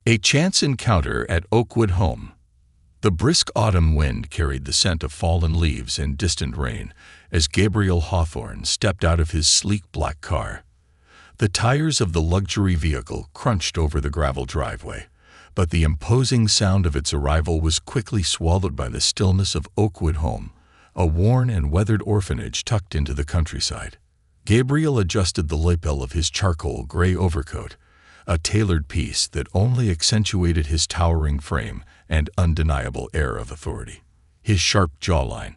A chance encounter at Oakwood Home. The brisk autumn wind carried the scent of fallen leaves and distant rain as Gabriel Hawthorne stepped out of his sleek black car. The tires of the luxury vehicle crunched over the gravel driveway, but the imposing sound of its arrival was quickly swallowed by the stillness of Oakwood Home, a worn and weathered orphanage tucked into the countryside. Gabriel adjusted the lapel of his charcoal gray overcoat, a tailored piece that only accentuated his towering frame and undeniable air of authority. His sharp jawline,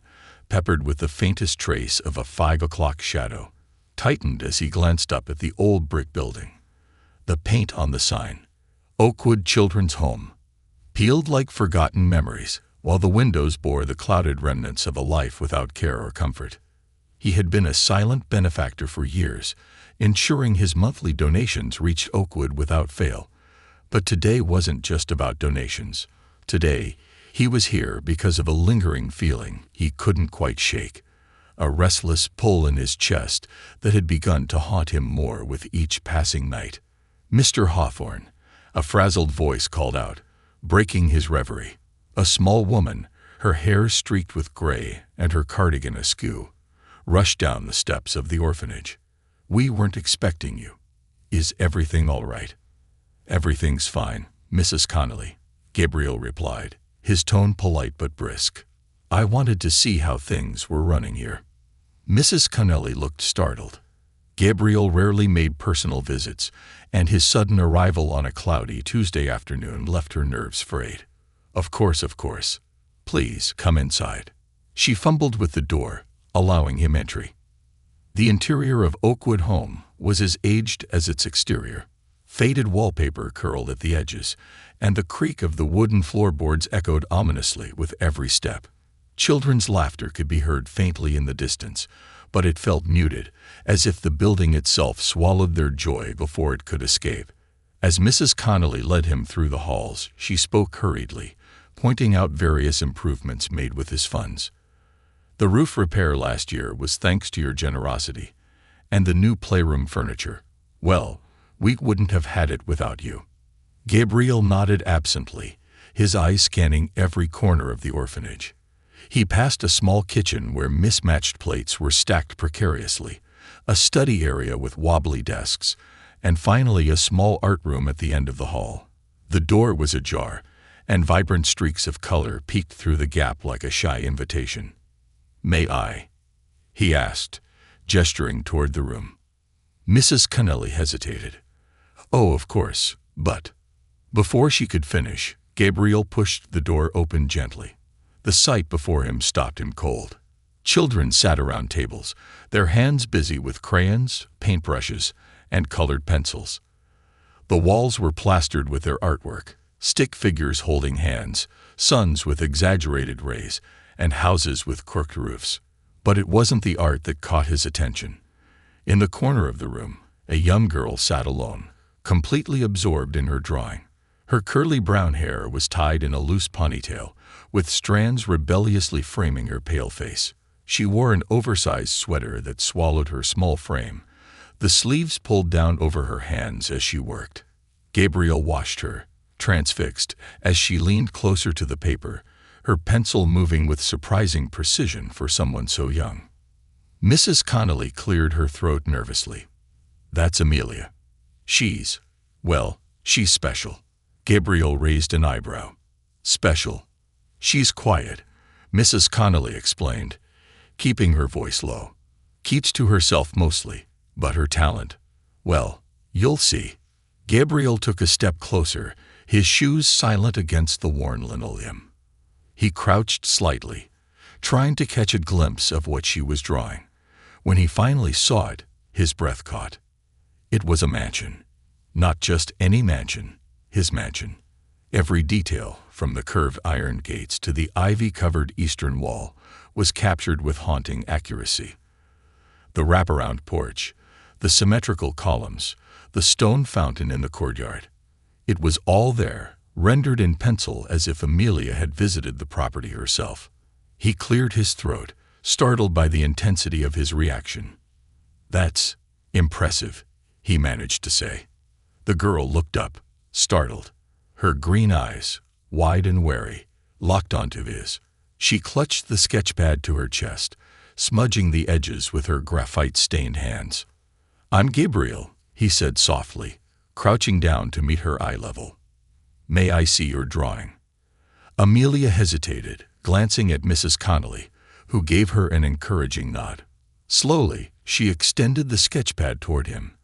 peppered with the faintest trace of a 5 o'clock shadow, tightened as he glanced up at the old brick building. The paint on the sign, Oakwood Children's Home, peeled like forgotten memories, while the windows bore the clouded remnants of a life without care or comfort. He had been a silent benefactor for years, ensuring his monthly donations reached Oakwood without fail. But today wasn't just about donations. Today, he was here because of a lingering feeling he couldn't quite shake, a restless pull in his chest that had begun to haunt him more with each passing night. "Mr. Hawthorne," a frazzled voice called out, breaking his reverie. A small woman, her hair streaked with gray and her cardigan askew, rushed down the steps of the orphanage. "We weren't expecting you. Is everything all right?" "Everything's fine, Mrs. Connolly," Gabriel replied, his tone polite but brisk. "I wanted to see how things were running here." Mrs. Connolly looked startled. Gabriel rarely made personal visits, and his sudden arrival on a cloudy Tuesday afternoon left her nerves frayed. Of course. Please, come inside." She fumbled with the door, allowing him entry. The interior of Oakwood Home was as aged as its exterior. Faded wallpaper curled at the edges, and the creak of the wooden floorboards echoed ominously with every step. Children's laughter could be heard faintly in the distance, but it felt muted, as if the building itself swallowed their joy before it could escape. As Mrs. Connolly led him through the halls, she spoke hurriedly, pointing out various improvements made with his funds. "The roof repair last year was thanks to your generosity, and the new playroom furniture. Well, we wouldn't have had it without you." Gabriel nodded absently, his eyes scanning every corner of the orphanage. He passed a small kitchen where mismatched plates were stacked precariously, a study area with wobbly desks, and finally a small art room at the end of the hall. The door was ajar, and vibrant streaks of color peeked through the gap like a shy invitation. "May I?" he asked, gesturing toward the room. Mrs. Connolly hesitated. "Oh, of course, but—" Before she could finish, Gabriel pushed the door open gently. The sight before him stopped him cold. Children sat around tables, their hands busy with crayons, paintbrushes, and colored pencils. The walls were plastered with their artwork, stick figures holding hands, suns with exaggerated rays, and houses with crooked roofs. But it wasn't the art that caught his attention. In the corner of the room, a young girl sat alone, completely absorbed in her drawing. Her curly brown hair was tied in a loose ponytail, with strands rebelliously framing her pale face. She wore an oversized sweater that swallowed her small frame, the sleeves pulled down over her hands as she worked. Gabriel watched her, transfixed, as she leaned closer to the paper, her pencil moving with surprising precision for someone so young. Mrs. Connolly cleared her throat nervously. "That's Amelia. She's special." Gabriel raised an eyebrow. "Special? She's quiet," Mrs. Connolly explained, keeping her voice low. "Keeps to herself mostly, but her talent, well, you'll see." Gabriel took a step closer, his shoes silent against the worn linoleum. He crouched slightly, trying to catch a glimpse of what she was drawing. When he finally saw it, his breath caught. It was a mansion. Not just any mansion, his mansion. Every detail, from the curved iron gates to the ivy-covered eastern wall, was captured with haunting accuracy. The wraparound porch, the symmetrical columns, the stone fountain in the courtyard. It was all there, rendered in pencil as if Amelia had visited the property herself. He cleared his throat, startled by the intensity of his reaction. "That's impressive," he managed to say. The girl looked up, startled. Her green eyes, wide and wary, locked onto his. She clutched the sketchpad to her chest, smudging the edges with her graphite-stained hands. "I'm Gabriel," he said softly, crouching down to meet her eye level. "May I see your drawing?" Amelia hesitated, glancing at Mrs. Connolly, who gave her an encouraging nod. Slowly, she extended the sketchpad toward him,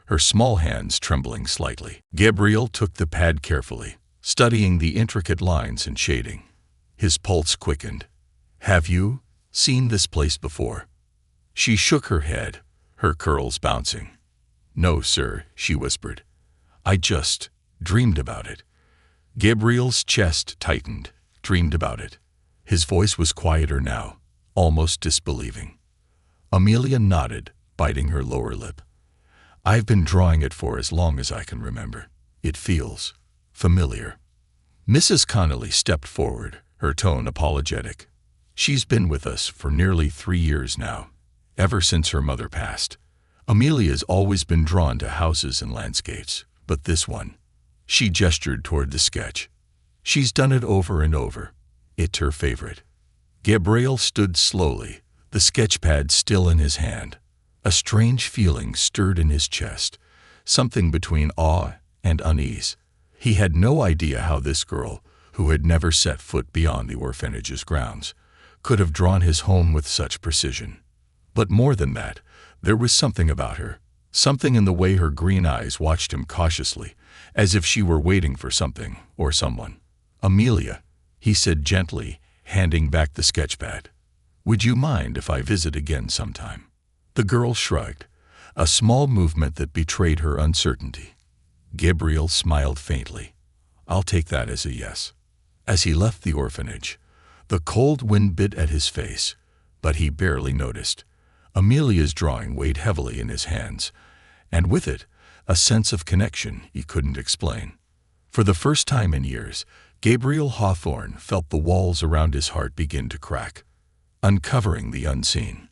her small hands trembling slightly. Gabriel took the pad carefully, studying the intricate lines and shading. His pulse quickened. "Have you seen this place before?" She shook her head, her curls bouncing. "No, sir," she whispered. "I just dreamed about it." Gabriel's chest tightened. Dreamed about it. His voice was quieter now, almost disbelieving. Amelia nodded, biting her lower lip. "I've been drawing it for as long as I can remember. It feels familiar." Mrs. Connolly stepped forward, her tone apologetic. "She's been with us for nearly 3 years now, ever since her mother passed. Amelia's always been drawn to houses and landscapes, but this one," she gestured toward the sketch. "She's done it over and over. It's her favorite." Gabriel stood slowly, the sketchpad still in his hand. A strange feeling stirred in his chest, something between awe and unease. He had no idea how this girl, who had never set foot beyond the orphanage's grounds, could have drawn his home with such precision. But more than that, there was something about her, something in the way her green eyes watched him cautiously, as if she were waiting for something or someone. "Amelia," he said gently, handing back the sketchpad. "Would you mind if I visit again sometime?" The girl shrugged, a small movement that betrayed her uncertainty. Gabriel smiled faintly. "I'll take that as a yes." As he left the orphanage, the cold wind bit at his face, but he barely noticed. Amelia's drawing weighed heavily in his hands, and with it, a sense of connection he couldn't explain. For the first time in years, Gabriel Hawthorne felt the walls around his heart begin to crack, uncovering the unseen.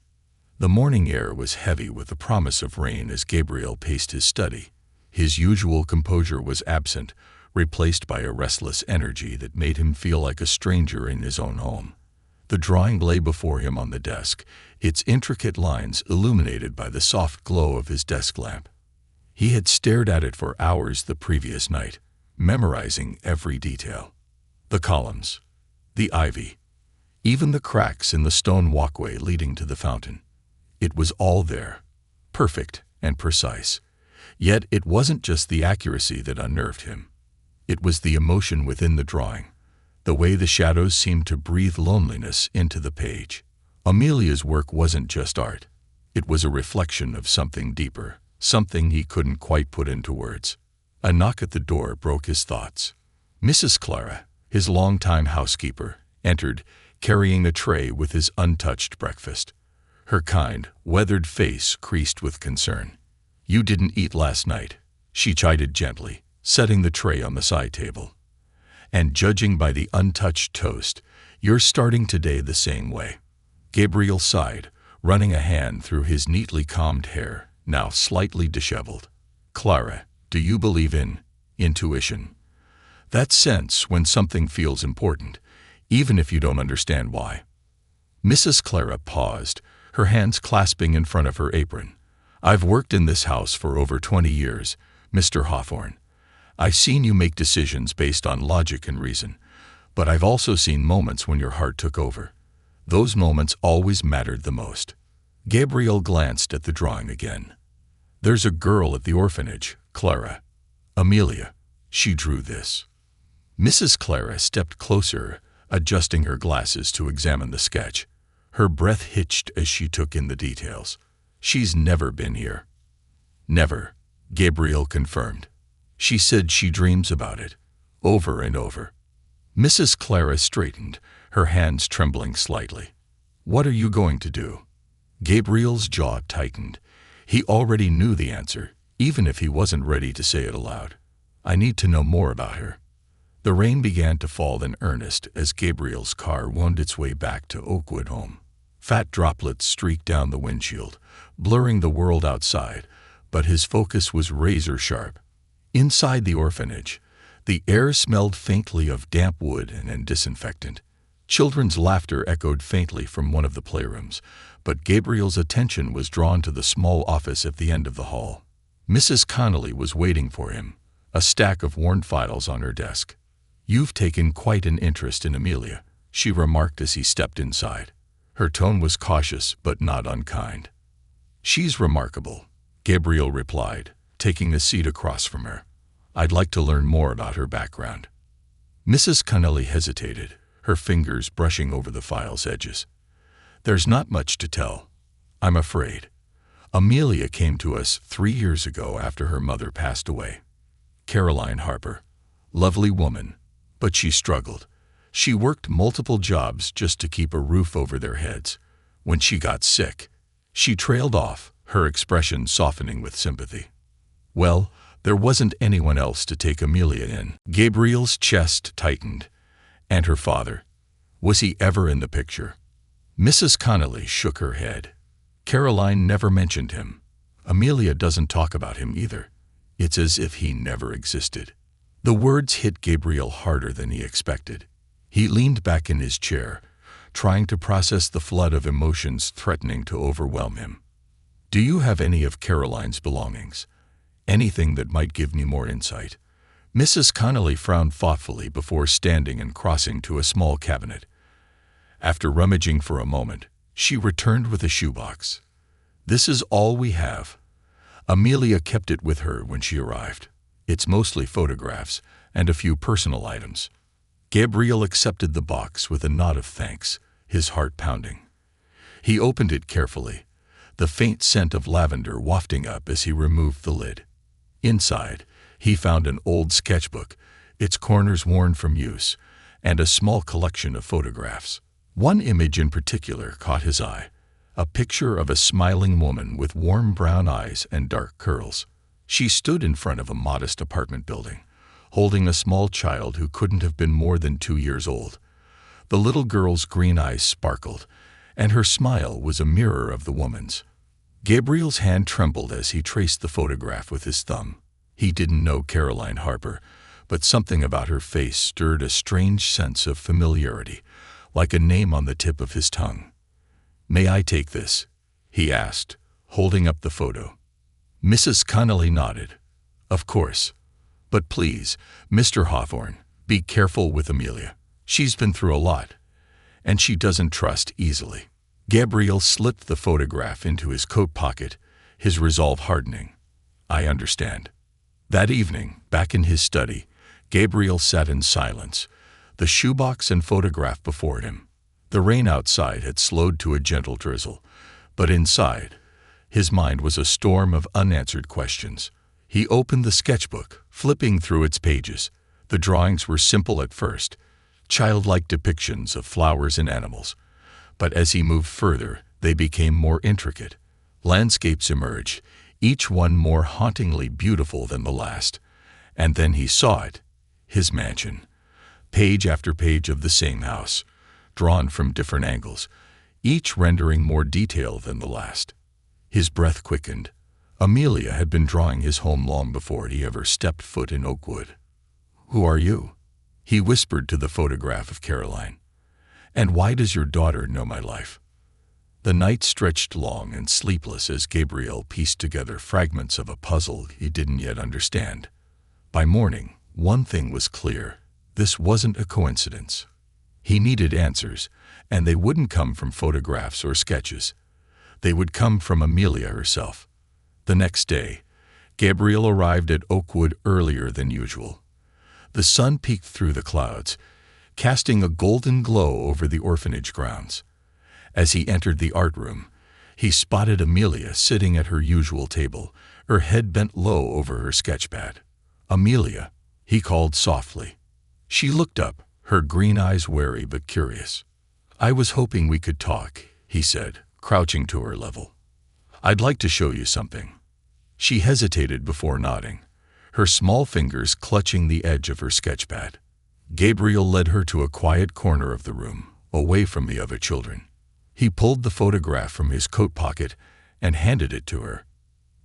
The morning air was heavy with the promise of rain as Gabriel paced his study. His usual composure was absent, replaced by a restless energy that made him feel like a stranger in his own home. The drawing lay before him on the desk, its intricate lines illuminated by the soft glow of his desk lamp. He had stared at it for hours the previous night, memorizing every detail. The columns, the ivy, even the cracks in the stone walkway leading to the fountain. It was all there, perfect and precise. Yet it wasn't just the accuracy that unnerved him. It was the emotion within the drawing, the way the shadows seemed to breathe loneliness into the page. Amelia's work wasn't just art. It was a reflection of something deeper, something he couldn't quite put into words. A knock at the door broke his thoughts. Mrs. Clara, his longtime housekeeper, entered, carrying a tray with his untouched breakfast. Her kind, weathered face creased with concern. "You didn't eat last night," she chided gently, setting the tray on the side table. "And judging by the untouched toast, you're starting today the same way." Gabriel sighed, running a hand through his neatly combed hair, now slightly disheveled. "Clara, do you believe in intuition? That sense when something feels important, even if you don't understand why." Mrs. Clara paused, her hands clasping in front of her apron. "I've worked in this house for over 20 years, Mr. Hawthorne. I've seen you make decisions based on logic and reason, but I've also seen moments when your heart took over. Those moments always mattered the most." Gabriel glanced at the drawing again. "There's a girl at the orphanage, Clara. Amelia. She drew this." Mrs. Clara stepped closer, adjusting her glasses to examine the sketch. Her breath hitched as she took in the details. "She's never been here." "Never," Gabriel confirmed. "She said she dreams about it, over and over." Mrs. Clara straightened, her hands trembling slightly. "What are you going to do?" Gabriel's jaw tightened. He already knew the answer, even if he wasn't ready to say it aloud. "I need to know more about her." The rain began to fall in earnest as Gabriel's car wound its way back to Oakwood Home. Fat droplets streaked down the windshield, blurring the world outside, but his focus was razor sharp. Inside the orphanage, The air smelled faintly of damp wood and disinfectant. Children's laughter echoed faintly from one of the playrooms, but Gabriel's attention was drawn to the small office at the end of the hall. Mrs. Connolly was waiting for him, a stack of worn files on her desk. "You've taken quite an interest in Amelia," she remarked as he stepped inside. Her tone was cautious but not unkind. "She's remarkable," Gabriel replied, taking a seat across from her. "I'd like to learn more about her background." Mrs. Connolly hesitated, her fingers brushing over the file's edges. "There's not much to tell, I'm afraid. Amelia came to us 3 years ago after her mother passed away. Caroline Harper. Lovely woman, but she struggled. She worked multiple jobs just to keep a roof over their heads. When she got sick, she trailed off, her expression softening with sympathy. Well, there wasn't anyone else to take Amelia in." Gabriel's chest tightened. "And her father? Was he ever in the picture?" Mrs. Connolly shook her head. "Caroline never mentioned him. Amelia doesn't talk about him either. It's as if he never existed." The words hit Gabriel harder than he expected. He leaned back in his chair, trying to process the flood of emotions threatening to overwhelm him. "Do you have any of Caroline's belongings? Anything that might give me more insight?" Mrs. Connolly frowned thoughtfully before standing and crossing to a small cabinet. After rummaging for a moment, she returned with a shoebox. "This is all we have. Amelia kept it with her when she arrived. It's mostly photographs and a few personal items." Gabriel accepted the box with a nod of thanks, his heart pounding. He opened it carefully, the faint scent of lavender wafting up as he removed the lid. Inside, he found an old sketchbook, its corners worn from use, and a small collection of photographs. One image in particular caught his eye, a picture of a smiling woman with warm brown eyes and dark curls. She stood in front of a modest apartment building, holding a small child who couldn't have been more than 2 years old. The little girl's green eyes sparkled, and her smile was a mirror of the woman's. Gabriel's hand trembled as he traced the photograph with his thumb. He didn't know Caroline Harper, but something about her face stirred a strange sense of familiarity, like a name on the tip of his tongue. "May I take this?" he asked, holding up the photo. Mrs. Connolly nodded. "Of course. But please, Mr. Hawthorne, be careful with Amelia. She's been through a lot, and she doesn't trust easily." Gabriel slipped the photograph into his coat pocket, his resolve hardening. "I understand." That evening, back in his study, Gabriel sat in silence, the shoebox and photograph before him. The rain outside had slowed to a gentle drizzle, but inside, his mind was a storm of unanswered questions. He opened the sketchbook, flipping through its pages. The drawings were simple at first, childlike depictions of flowers and animals. But as he moved further, they became more intricate. Landscapes emerged, each one more hauntingly beautiful than the last. And then he saw it, his mansion. Page after page of the same house, drawn from different angles, each rendering more detail than the last. His breath quickened. Amelia had been drawing his home long before he ever stepped foot in Oakwood. "Who are you?" he whispered to the photograph of Caroline. "And why does your daughter know my life?" The night stretched long and sleepless as Gabriel pieced together fragments of a puzzle he didn't yet understand. By morning, one thing was clear. This wasn't a coincidence. He needed answers, and they wouldn't come from photographs or sketches. They would come from Amelia herself. The next day, Gabriel arrived at Oakwood earlier than usual. The sun peeked through the clouds, casting a golden glow over the orphanage grounds. As he entered the art room, he spotted Amelia sitting at her usual table, her head bent low over her sketchpad. "Amelia," he called softly. She looked up, her green eyes wary but curious. "I was hoping we could talk," he said, crouching to her level. "I'd like to show you something." She hesitated before nodding, her small fingers clutching the edge of her sketchpad. Gabriel led her to a quiet corner of the room, away from the other children. He pulled the photograph from his coat pocket and handed it to her.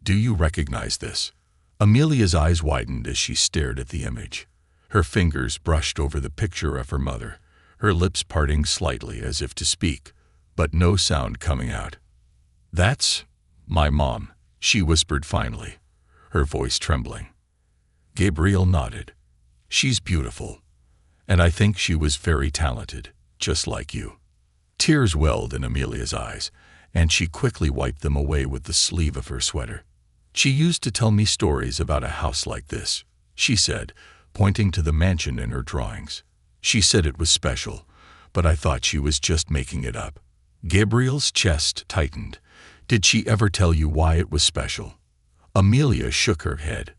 "Do you recognize this?" Amelia's eyes widened as she stared at the image. Her fingers brushed over the picture of her mother, her lips parting slightly as if to speak, but no sound coming out. "That's my mom," she whispered finally, her voice trembling. Gabriel nodded. "She's beautiful, and I think she was very talented, just like you." Tears welled in Amelia's eyes, and she quickly wiped them away with the sleeve of her sweater. "She used to tell me stories about a house like this," she said, pointing to the mansion in her drawings. "She said it was special, but I thought she was just making it up." Gabriel's chest tightened. "Did she ever tell you why it was special?" Amelia shook her head.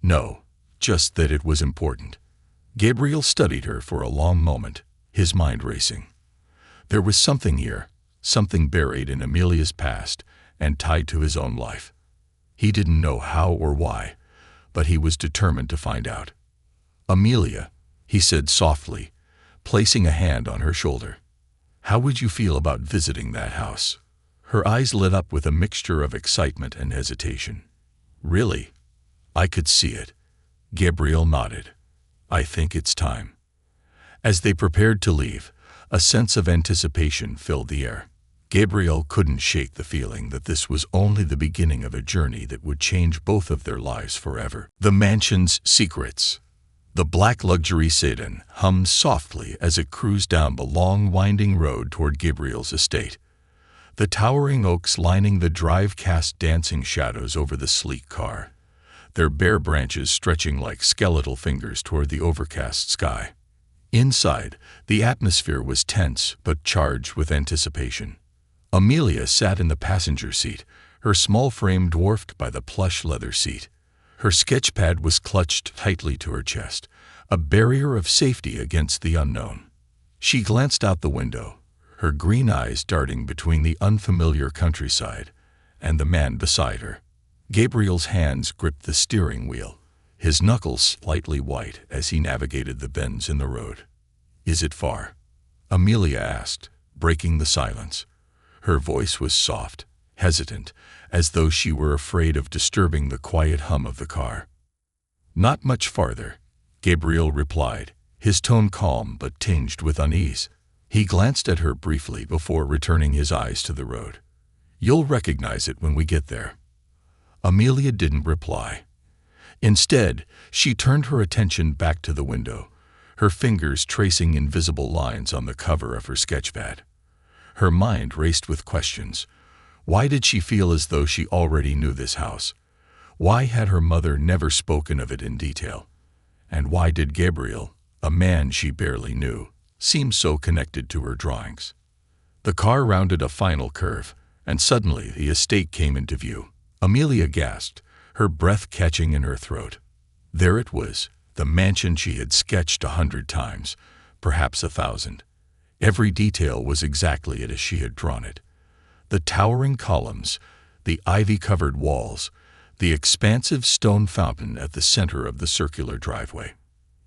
"No, just that it was important." Gabriel studied her for a long moment, his mind racing. There was something here, something buried in Amelia's past and tied to his own life. He didn't know how or why, but he was determined to find out. "Amelia," he said softly, placing a hand on her shoulder, "how would you feel about visiting that house?" Her eyes lit up with a mixture of excitement and hesitation. "Really?" "I could see it." Gabriel nodded. "I think it's time." As they prepared to leave, a sense of anticipation filled the air. Gabriel couldn't shake the feeling that this was only the beginning of a journey that would change both of their lives forever. The mansion's secrets. The black luxury sedan hummed softly as it cruised down the long, winding road toward Gabriel's estate. The towering oaks lining the drive cast dancing shadows over the sleek car, their bare branches stretching like skeletal fingers toward the overcast sky. Inside, the atmosphere was tense but charged with anticipation. Amelia sat in the passenger seat, her small frame dwarfed by the plush leather seat. Her sketchpad was clutched tightly to her chest, a barrier of safety against the unknown. She glanced out the window, her green eyes darting between the unfamiliar countryside and the man beside her. Gabriel's hands gripped the steering wheel, his knuckles slightly white as he navigated the bends in the road. "Is it far?" Amelia asked, breaking the silence. Her voice was soft, hesitant, as though she were afraid of disturbing the quiet hum of the car. "Not much farther," Gabriel replied, his tone calm but tinged with unease. He glanced at her briefly before returning his eyes to the road. "You'll recognize it when we get there." Amelia didn't reply. Instead, she turned her attention back to the window, her fingers tracing invisible lines on the cover of her sketchpad. Her mind raced with questions. Why did she feel as though she already knew this house? Why had her mother never spoken of it in detail? And why did Gabriel, a man she barely knew, seem so connected to her drawings? The car rounded a final curve, and suddenly the estate came into view. Amelia gasped, her breath catching in her throat. There it was, the mansion she had sketched 100 times, perhaps 1,000. Every detail was exactly as she had drawn it. The towering columns, the ivy-covered walls, the expansive stone fountain at the center of the circular driveway.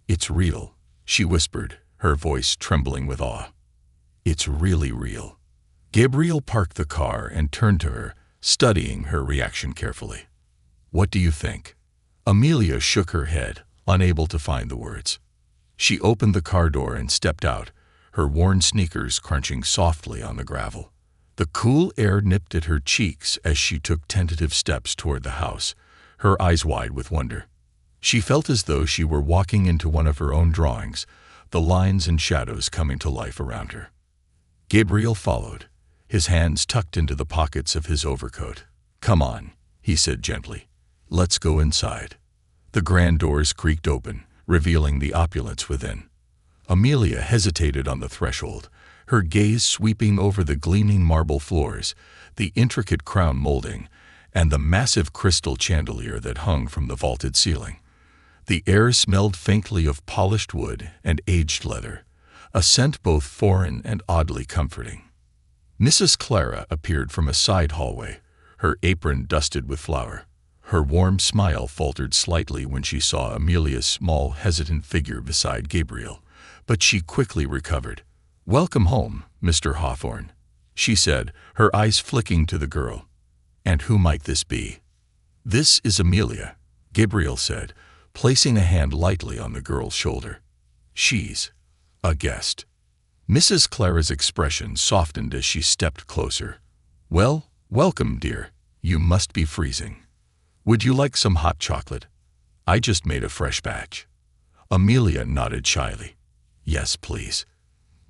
"It's real," she whispered, her voice trembling with awe. "It's really real." Gabriel parked the car and turned to her, studying her reaction carefully. "What do you think?" Amelia shook her head, unable to find the words. She opened the car door and stepped out, her worn sneakers crunching softly on the gravel. The cool air nipped at her cheeks as she took tentative steps toward the house, her eyes wide with wonder. She felt as though she were walking into one of her own drawings, the lines and shadows coming to life around her. Gabriel followed, his hands tucked into the pockets of his overcoat. "Come on," he said gently. "Let's go inside." The grand doors creaked open, revealing the opulence within. Amelia hesitated on the threshold, her gaze sweeping over the gleaming marble floors, the intricate crown molding, and the massive crystal chandelier that hung from the vaulted ceiling. The air smelled faintly of polished wood and aged leather, a scent both foreign and oddly comforting. Mrs. Clara appeared from a side hallway, her apron dusted with flour. Her warm smile faltered slightly when she saw Amelia's small, hesitant figure beside Gabriel, but she quickly recovered. "Welcome home, Mr. Hawthorne," she said, her eyes flicking to the girl. "And who might this be?" "This is Amelia," Gabriel said, placing a hand lightly on the girl's shoulder. "She's a guest." Mrs. Clara's expression softened as she stepped closer. "Well, welcome, dear. You must be freezing. Would you like some hot chocolate? I just made a fresh batch." Amelia nodded shyly. "Yes, please."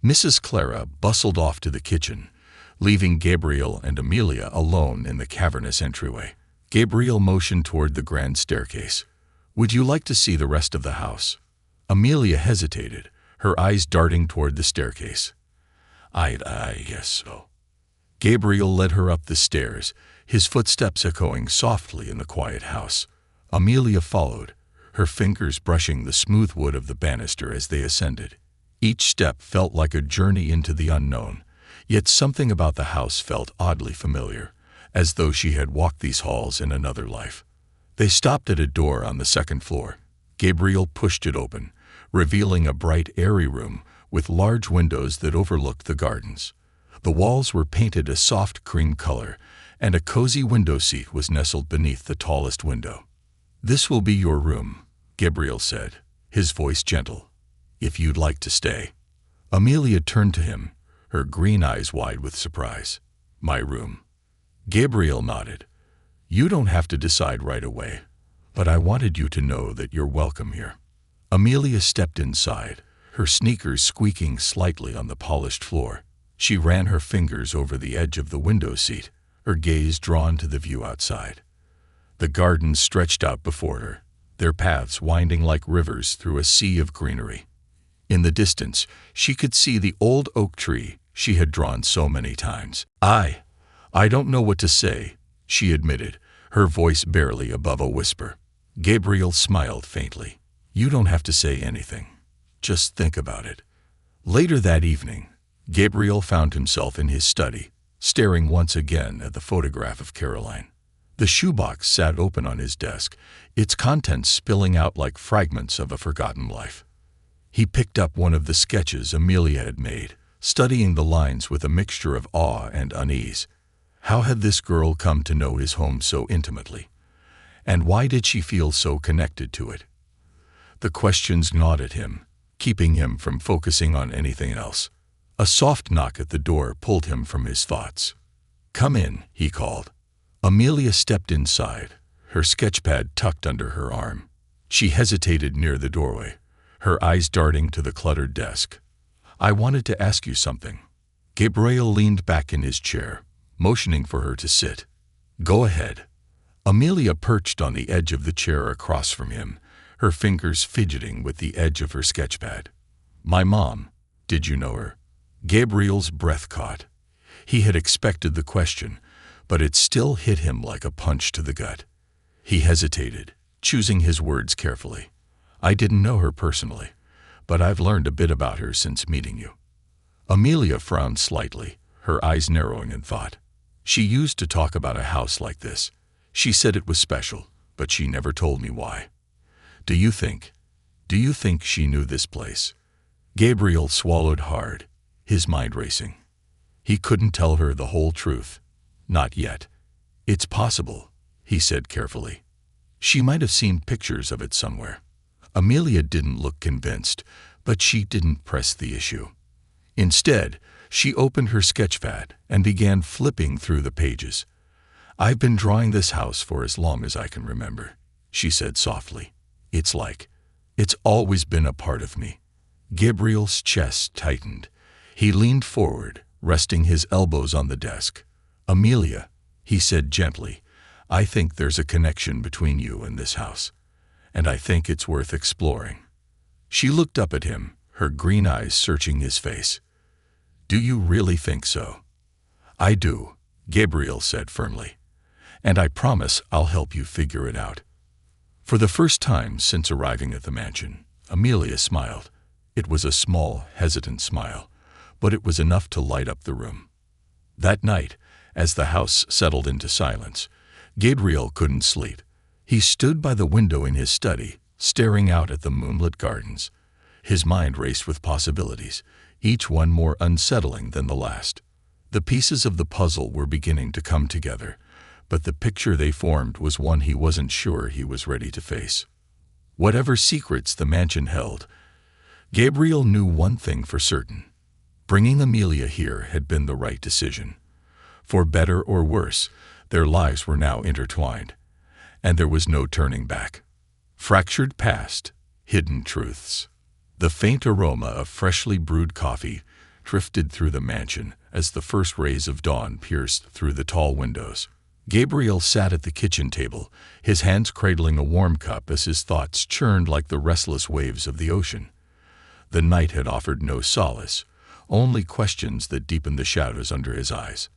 Mrs. Clara bustled off to the kitchen, leaving Gabriel and Amelia alone in the cavernous entryway. Gabriel motioned toward the grand staircase. "Would you like to see the rest of the house?" Amelia hesitated, her eyes darting toward the staircase. I guess so." Gabriel led her up the stairs, his footsteps echoing softly in the quiet house. Amelia followed, her fingers brushing the smooth wood of the banister as they ascended. Each step felt like a journey into the unknown, yet something about the house felt oddly familiar, as though she had walked these halls in another life. They stopped at a door on the second floor. Gabriel pushed it open, revealing a bright, airy room with large windows that overlooked the gardens. The walls were painted a soft cream color, and a cozy window seat was nestled beneath the tallest window. "This will be your room," Gabriel said, his voice gentle, "if you'd like to stay." Amelia turned to him, her green eyes wide with surprise. "My room?" Gabriel nodded. "You don't have to decide right away, but I wanted you to know that you're welcome here." Amelia stepped inside, her sneakers squeaking slightly on the polished floor. She ran her fingers over the edge of the window seat, her gaze drawn to the view outside. The gardens stretched out before her, their paths winding like rivers through a sea of greenery. In the distance, she could see the old oak tree she had drawn so many times. I don't know what to say," she admitted, her voice barely above a whisper. Gabriel smiled faintly. "You don't have to say anything. Just think about it." Later that evening, Gabriel found himself in his study, staring once again at the photograph of Caroline. The shoebox sat open on his desk, its contents spilling out like fragments of a forgotten life. He picked up one of the sketches Amelia had made, studying the lines with a mixture of awe and unease. How had this girl come to know his home so intimately? And why did she feel so connected to it? The questions gnawed at him, keeping him from focusing on anything else. A soft knock at the door pulled him from his thoughts. "Come in," he called. Amelia stepped inside, her sketchpad tucked under her arm. She hesitated near the doorway, her eyes darting to the cluttered desk. "I wanted to ask you something." Gabriel leaned back in his chair, motioning for her to sit. "Go ahead." Amelia perched on the edge of the chair across from him, her fingers fidgeting with the edge of her sketchpad. "My mom, did you know her?" Gabriel's breath caught. He had expected the question, but it still hit him like a punch to the gut. He hesitated, choosing his words carefully. "I didn't know her personally, but I've learned a bit about her since meeting you." Amelia frowned slightly, her eyes narrowing in thought. She used to talk about a house like this. She said it was special, but she never told me why. Do you think she knew this place?" Gabriel swallowed hard, his mind racing. He couldn't tell her the whole truth. Not yet. "It's possible," he said carefully. "She might have seen pictures of it somewhere." Amelia didn't look convinced, but she didn't press the issue. Instead, she opened her sketchpad and began flipping through the pages. "I've been drawing this house for as long as I can remember," she said softly. It's always been a part of me." Gabriel's chest tightened. He leaned forward, resting his elbows on the desk. "Amelia," he said gently, "I think there's a connection between you and this house, and I think it's worth exploring." She looked up at him, her green eyes searching his face. "Do you really think so?" "I do," Gabriel said firmly, "and I promise I'll help you figure it out." For the first time since arriving at the mansion, Amelia smiled. It was a small, hesitant smile, but it was enough to light up the room. That night, as the house settled into silence, Gabriel couldn't sleep. He stood by the window in his study, staring out at the moonlit gardens. His mind raced with possibilities, each one more unsettling than the last. The pieces of the puzzle were beginning to come together, but the picture they formed was one he wasn't sure he was ready to face. Whatever secrets the mansion held, Gabriel knew one thing for certain. Bringing Amelia here had been the right decision. For better or worse, their lives were now intertwined, and there was no turning back. Fractured past, hidden truths. The faint aroma of freshly brewed coffee drifted through the mansion as the first rays of dawn pierced through the tall windows. Gabriel sat at the kitchen table, his hands cradling a warm cup as his thoughts churned like the restless waves of the ocean. The night had offered no solace, only questions that deepened the shadows under his eyes.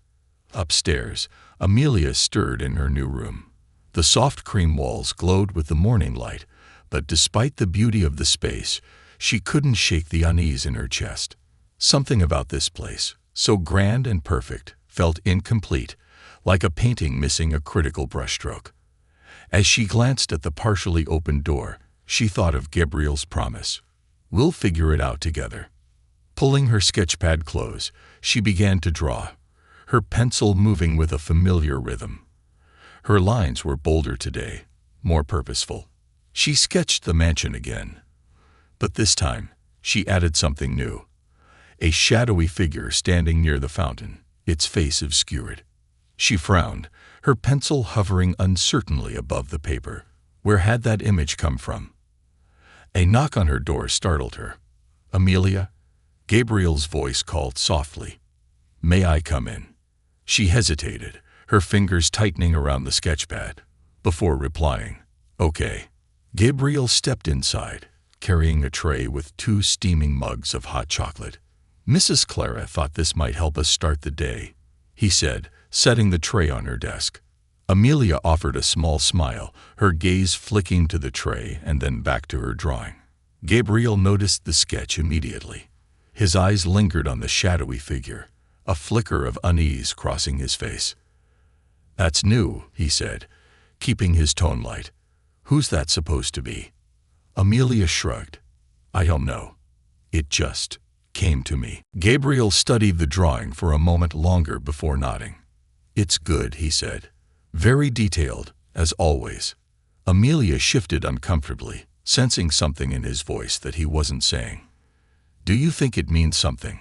Upstairs, Amelia stirred in her new room. The soft cream walls glowed with the morning light, but despite the beauty of the space, she couldn't shake the unease in her chest. Something about this place, so grand and perfect, felt incomplete, like a painting missing a critical brushstroke. As she glanced at the partially opened door, she thought of Gabriel's promise. "We'll figure it out together." Pulling her sketchpad close, she began to draw, her pencil moving with a familiar rhythm. Her lines were bolder today, more purposeful. She sketched the mansion again. But this time, she added something new. A shadowy figure standing near the fountain, its face obscured. She frowned, her pencil hovering uncertainly above the paper. Where had that image come from? A knock on her door startled her. "Amelia?" Gabriel's voice called softly. "May I come in?" She hesitated, her fingers tightening around the sketchpad, before replying, "Okay." Gabriel stepped inside, carrying a tray with 2 steaming mugs of hot chocolate. "Mrs. Clara thought this might help us start the day," he said, setting the tray on her desk. Amelia offered a small smile, her gaze flicking to the tray and then back to her drawing. Gabriel noticed the sketch immediately. His eyes lingered on the shadowy figure, a flicker of unease crossing his face. "That's new," he said, keeping his tone light. "Who's that supposed to be?" Amelia shrugged. "I don't know. It just came to me." Gabriel studied the drawing for a moment longer before nodding. "It's good," he said. "Very detailed, as always." Amelia shifted uncomfortably, sensing something in his voice that he wasn't saying. "Do you think it means something?"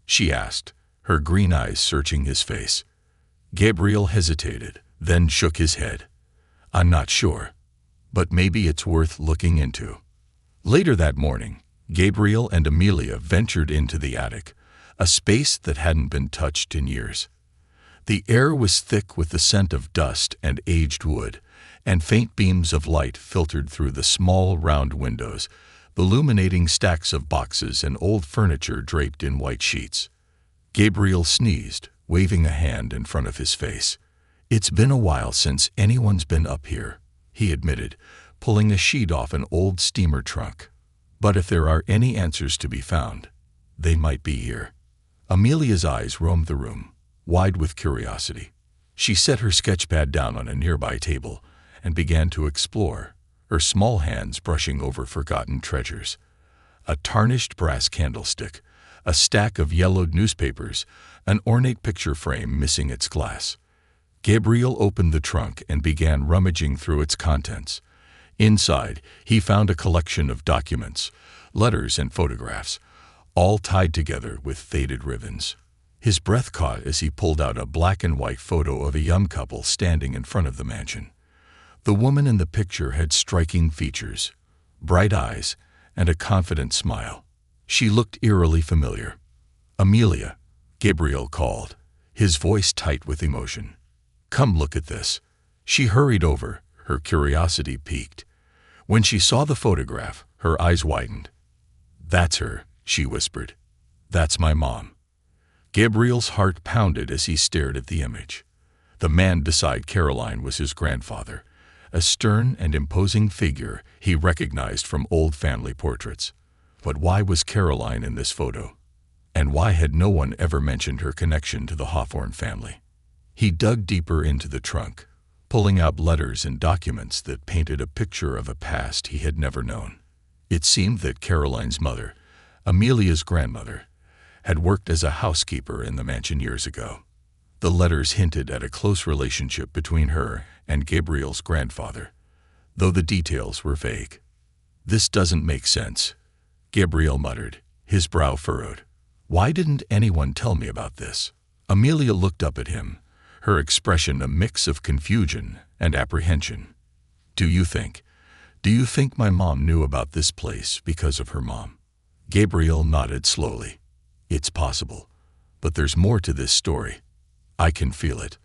she asked, her green eyes searching his face. Gabriel hesitated, then shook his head. "I'm not sure, but maybe it's worth looking into." Later that morning, Gabriel and Amelia ventured into the attic, a space that hadn't been touched in years. The air was thick with the scent of dust and aged wood, and faint beams of light filtered through the small, round windows, illuminating stacks of boxes and old furniture draped in white sheets. Gabriel sneezed, waving a hand in front of his face. "It's been a while since anyone's been up here," he admitted, pulling a sheet off an old steamer trunk. "But if there are any answers to be found, they might be here." Amelia's eyes roamed the room, wide with curiosity. She set her sketchpad down on a nearby table and began to explore, her small hands brushing over forgotten treasures. A tarnished brass candlestick, a stack of yellowed newspapers, an ornate picture frame missing its glass. Gabriel opened the trunk and began rummaging through its contents. Inside, he found a collection of documents, letters and photographs, all tied together with faded ribbons. His breath caught as he pulled out a black and white photo of a young couple standing in front of the mansion. The woman in the picture had striking features, bright eyes, and a confident smile. She looked eerily familiar. "Amelia," Gabriel called, his voice tight with emotion. "Come look at this." She hurried over, her curiosity piqued. When she saw the photograph, her eyes widened. "That's her," she whispered. "That's my mom." Gabriel's heart pounded as he stared at the image. The man beside Caroline was his grandfather, a stern and imposing figure he recognized from old family portraits. But why was Caroline in this photo? And why had no one ever mentioned her connection to the Hawthorne family? He dug deeper into the trunk, pulling out letters and documents that painted a picture of a past he had never known. It seemed that Caroline's mother, Amelia's grandmother, had worked as a housekeeper in the mansion years ago. The letters hinted at a close relationship between her and Gabriel's grandfather, though the details were vague. "This doesn't make sense," Gabriel muttered, his brow furrowed. "Why didn't anyone tell me about this?" Amelia looked up at him, her expression a mix of confusion and apprehension. Do you think my mom knew about this place because of her mom?" Gabriel nodded slowly. "It's possible, but there's more to this story. I can feel it."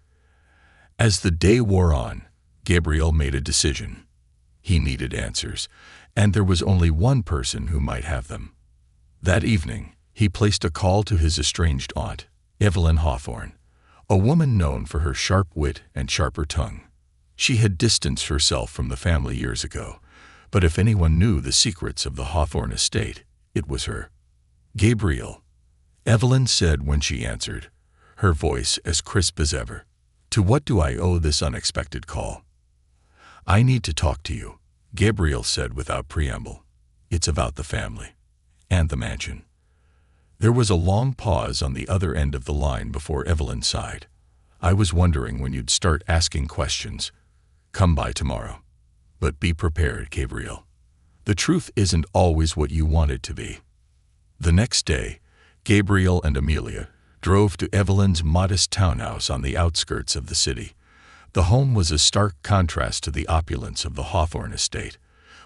As the day wore on, Gabriel made a decision. He needed answers, and there was only one person who might have them. That evening, he placed a call to his estranged aunt, Evelyn Hawthorne, a woman known for her sharp wit and sharper tongue. She had distanced herself from the family years ago, but if anyone knew the secrets of the Hawthorne estate, it was her. "Gabriel," Evelyn said when she answered, her voice as crisp as ever. "To what do I owe this unexpected call?" "I need to talk to you," Gabriel said without preamble. "It's about the family and the mansion." There was a long pause on the other end of the line before Evelyn sighed. "I was wondering when you'd start asking questions. Come by tomorrow. But be prepared, Gabriel. The truth isn't always what you want it to be." The next day, Gabriel and Amelia drove to Evelyn's modest townhouse on the outskirts of the city. The home was a stark contrast to the opulence of the Hawthorne estate,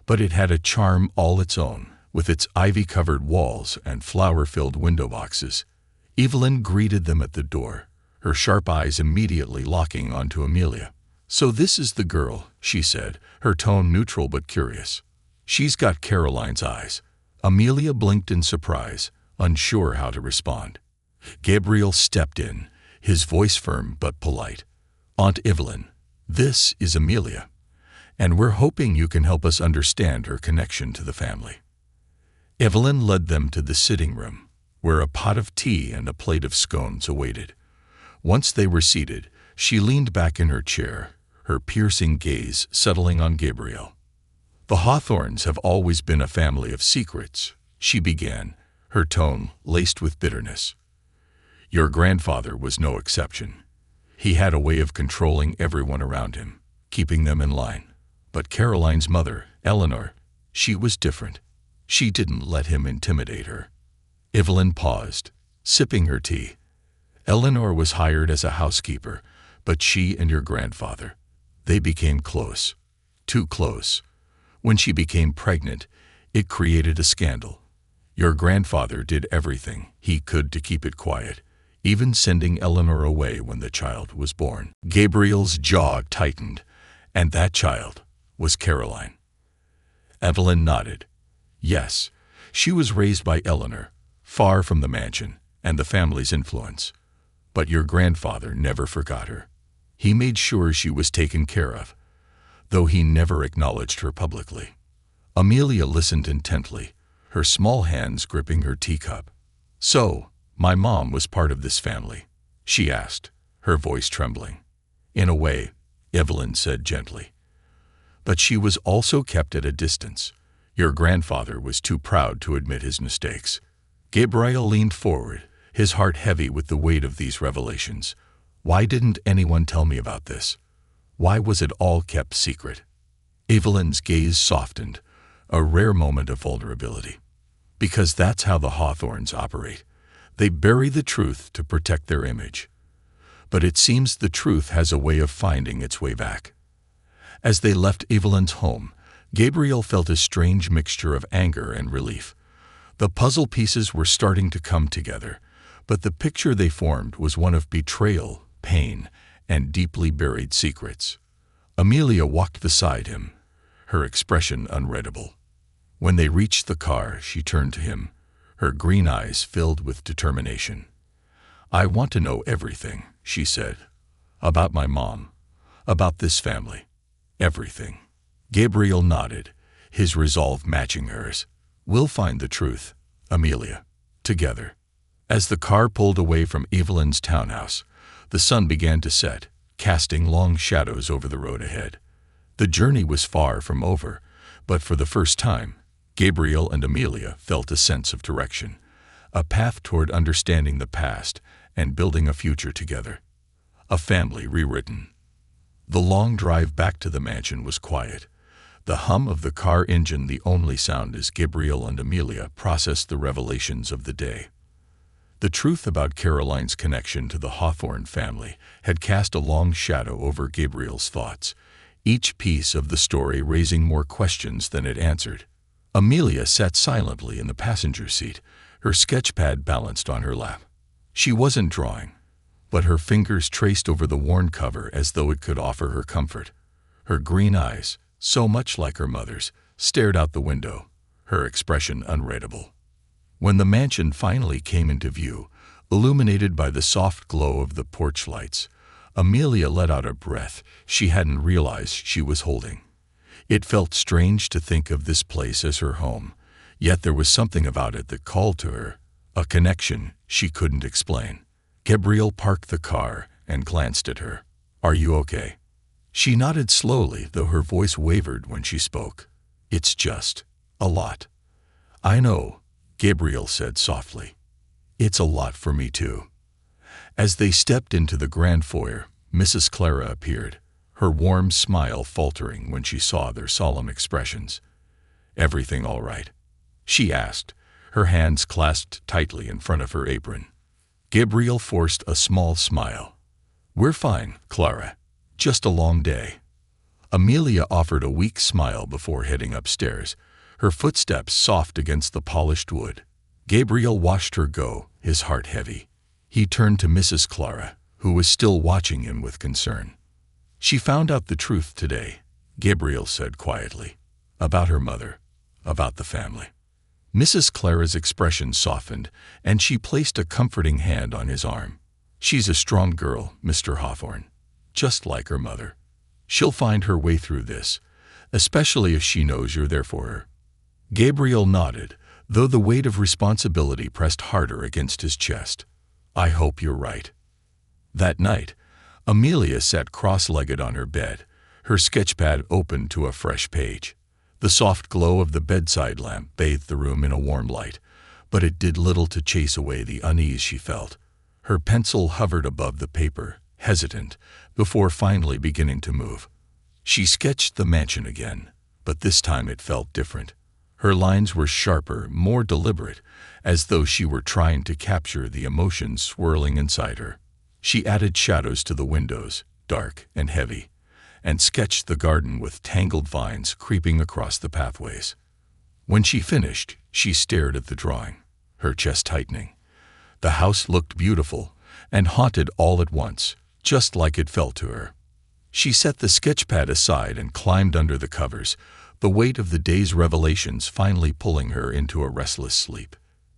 but it had a charm all its own, with its ivy-covered walls and flower-filled window boxes. Evelyn greeted them at the door, her sharp eyes immediately locking onto Amelia. "So this is the girl," she said, her tone neutral but curious. "She's got Caroline's eyes." Amelia blinked in surprise, unsure how to respond. Gabriel stepped in, his voice firm but polite. "Aunt Evelyn, this is Amelia, and we're hoping you can help us understand her connection to the family." Evelyn led them to the sitting room, where a pot of tea and a plate of scones awaited. Once they were seated, she leaned back in her chair, her piercing gaze settling on Gabriel. "The Hawthornes have always been a family of secrets," she began, her tone laced with bitterness. "Your grandfather was no exception. He had a way of controlling everyone around him, keeping them in line. But Caroline's mother, Eleanor, she was different. She didn't let him intimidate her." Evelyn paused, sipping her tea. "Eleanor was hired as a housekeeper, but she and your grandfather, they became close. Too close. When she became pregnant, it created a scandal. Your grandfather did everything he could to keep it quiet, even sending Eleanor away when the child was born." Gabriel's jaw tightened, and that child was Caroline. Evelyn nodded. "Yes, she was raised by Eleanor, far from the mansion and the family's influence. But your grandfather never forgot her. He made sure she was taken care of, though he never acknowledged her publicly." Amelia listened intently, her small hands gripping her teacup. "So, my mom was part of this family?" she asked, her voice trembling. "In a way," Evelyn said gently. "But she was also kept at a distance. Your grandfather was too proud to admit his mistakes." Gabriel leaned forward, his heart heavy with the weight of these revelations. "Why didn't anyone tell me about this? Why was it all kept secret?" Evelyn's gaze softened, a rare moment of vulnerability. "Because that's how the Hawthornes operate. They bury the truth to protect their image. But it seems the truth has a way of finding its way back." As they left Evelyn's home, Gabriel felt a strange mixture of anger and relief. The puzzle pieces were starting to come together, but the picture they formed was one of betrayal, pain, and deeply buried secrets. Amelia walked beside him, her expression unreadable. When they reached the car, she turned to him, her green eyes filled with determination. "I want to know everything," she said. "About my mom, about this family, everything." Gabriel nodded, his resolve matching hers. "We'll find the truth, Amelia, together." As the car pulled away from Evelyn's townhouse, the sun began to set, casting long shadows over the road ahead. The journey was far from over, but for the first time, Gabriel and Amelia felt a sense of direction, a path toward understanding the past and building a future together. A family rewritten. The long drive back to the mansion was quiet. the hum of the car engine the only sound as Gabriel and Amelia processed the revelations of the day. The truth about Caroline's connection to the Hawthorne family had cast a long shadow over Gabriel's thoughts, each piece of the story raising more questions than it answered. Amelia sat silently in the passenger seat, her sketchpad balanced on her lap. She wasn't drawing, but her fingers traced over the worn cover as though it could offer her comfort. Her green eyes, so much like her mother's, stared out the window, her expression unreadable. When the mansion finally came into view, illuminated by the soft glow of the porch lights, Amelia let out a breath she hadn't realized she was holding. It felt strange to think of this place as her home, yet there was something about it that called to her, a connection she couldn't explain. Gabriel parked the car and glanced at her. "Are you okay?" She nodded slowly, though her voice wavered when she spoke. "It's just a lot." "I know," Gabriel said softly. "It's a lot for me too." As they stepped into the grand foyer, Mrs. Clara appeared, her warm smile faltering when she saw their solemn expressions. "Everything all right?" she asked, her hands clasped tightly in front of her apron. Gabriel forced a small smile. "We're fine, Clara. Just a long day." Amelia offered a weak smile before heading upstairs, her footsteps soft against the polished wood. Gabriel watched her go, his heart heavy. He turned to Mrs. Clara, who was still watching him with concern. "She found out the truth today," Gabriel said quietly, "about her mother, about the family." Mrs. Clara's expression softened, and she placed a comforting hand on his arm. "She's a strong girl, Mr. Hawthorne, just like her mother. She'll find her way through this, especially if she knows you're there for her." Gabriel nodded, though the weight of responsibility pressed harder against his chest. "I hope you're right." That night, Amelia sat cross-legged on her bed, her sketchpad open to a fresh page. The soft glow of the bedside lamp bathed the room in a warm light, but it did little to chase away the unease she felt. Her pencil hovered above the paper, hesitant, before finally beginning to move. She sketched the mansion again, but this time it felt different. Her lines were sharper, more deliberate, as though she were trying to capture the emotions swirling inside her. She added shadows to the windows, dark and heavy, and sketched the garden with tangled vines creeping across the pathways. When she finished, she stared at the drawing, her chest tightening. The house looked beautiful and haunted all at once, just like it felt to her. She set the sketchpad aside and climbed under the covers, the weight of the day's revelations finally pulling her into a restless sleep.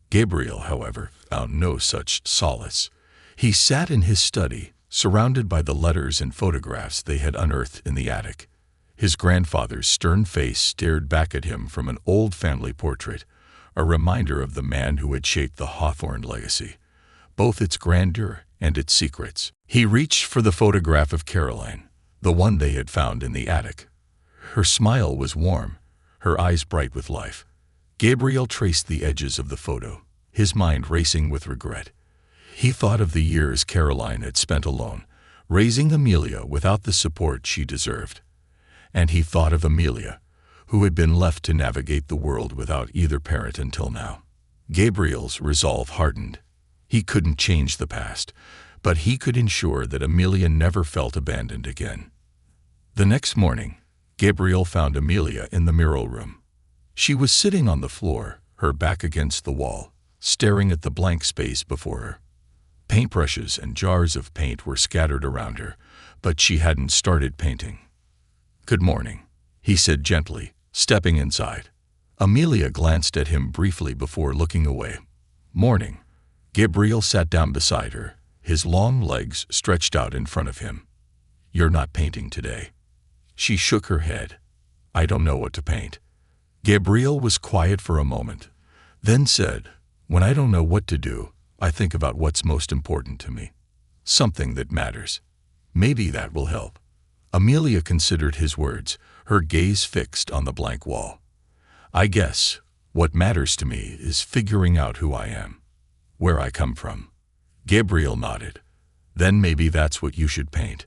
Gabriel, however, found no such solace. He sat in his study, surrounded by the letters and photographs they had unearthed in the attic. His grandfather's stern face stared back at him from an old family portrait, a reminder of the man who had shaped the Hawthorne legacy, both its grandeur and its secrets. He reached for the photograph of Caroline, the one they had found in the attic. Her smile was warm, her eyes bright with life. Gabriel traced the edges of the photo, his mind racing with regret. He thought of the years Caroline had spent alone, raising Amelia without the support she deserved. And he thought of Amelia, who had been left to navigate the world without either parent until now. Gabriel's resolve hardened. He couldn't change the past, but he could ensure that Amelia never felt abandoned again. The next morning, Gabriel found Amelia in the mural room. She was sitting on the floor, her back against the wall, staring at the blank space before her. Paintbrushes and jars of paint were scattered around her, but she hadn't started painting. "Good morning," he said gently, stepping inside. Amelia glanced at him briefly before looking away. "Morning." Gabriel sat down beside her, his long legs stretched out in front of him. "You're not painting today." She shook her head. "I don't know what to paint." Gabriel was quiet for a moment, then said, "When I don't know what to do, I think about what's most important to me. Something that matters. Maybe that will help." Amelia considered his words, her gaze fixed on the blank wall. "I guess what matters to me is figuring out who I am, where I come from." Gabriel nodded. "Then maybe that's what you should paint."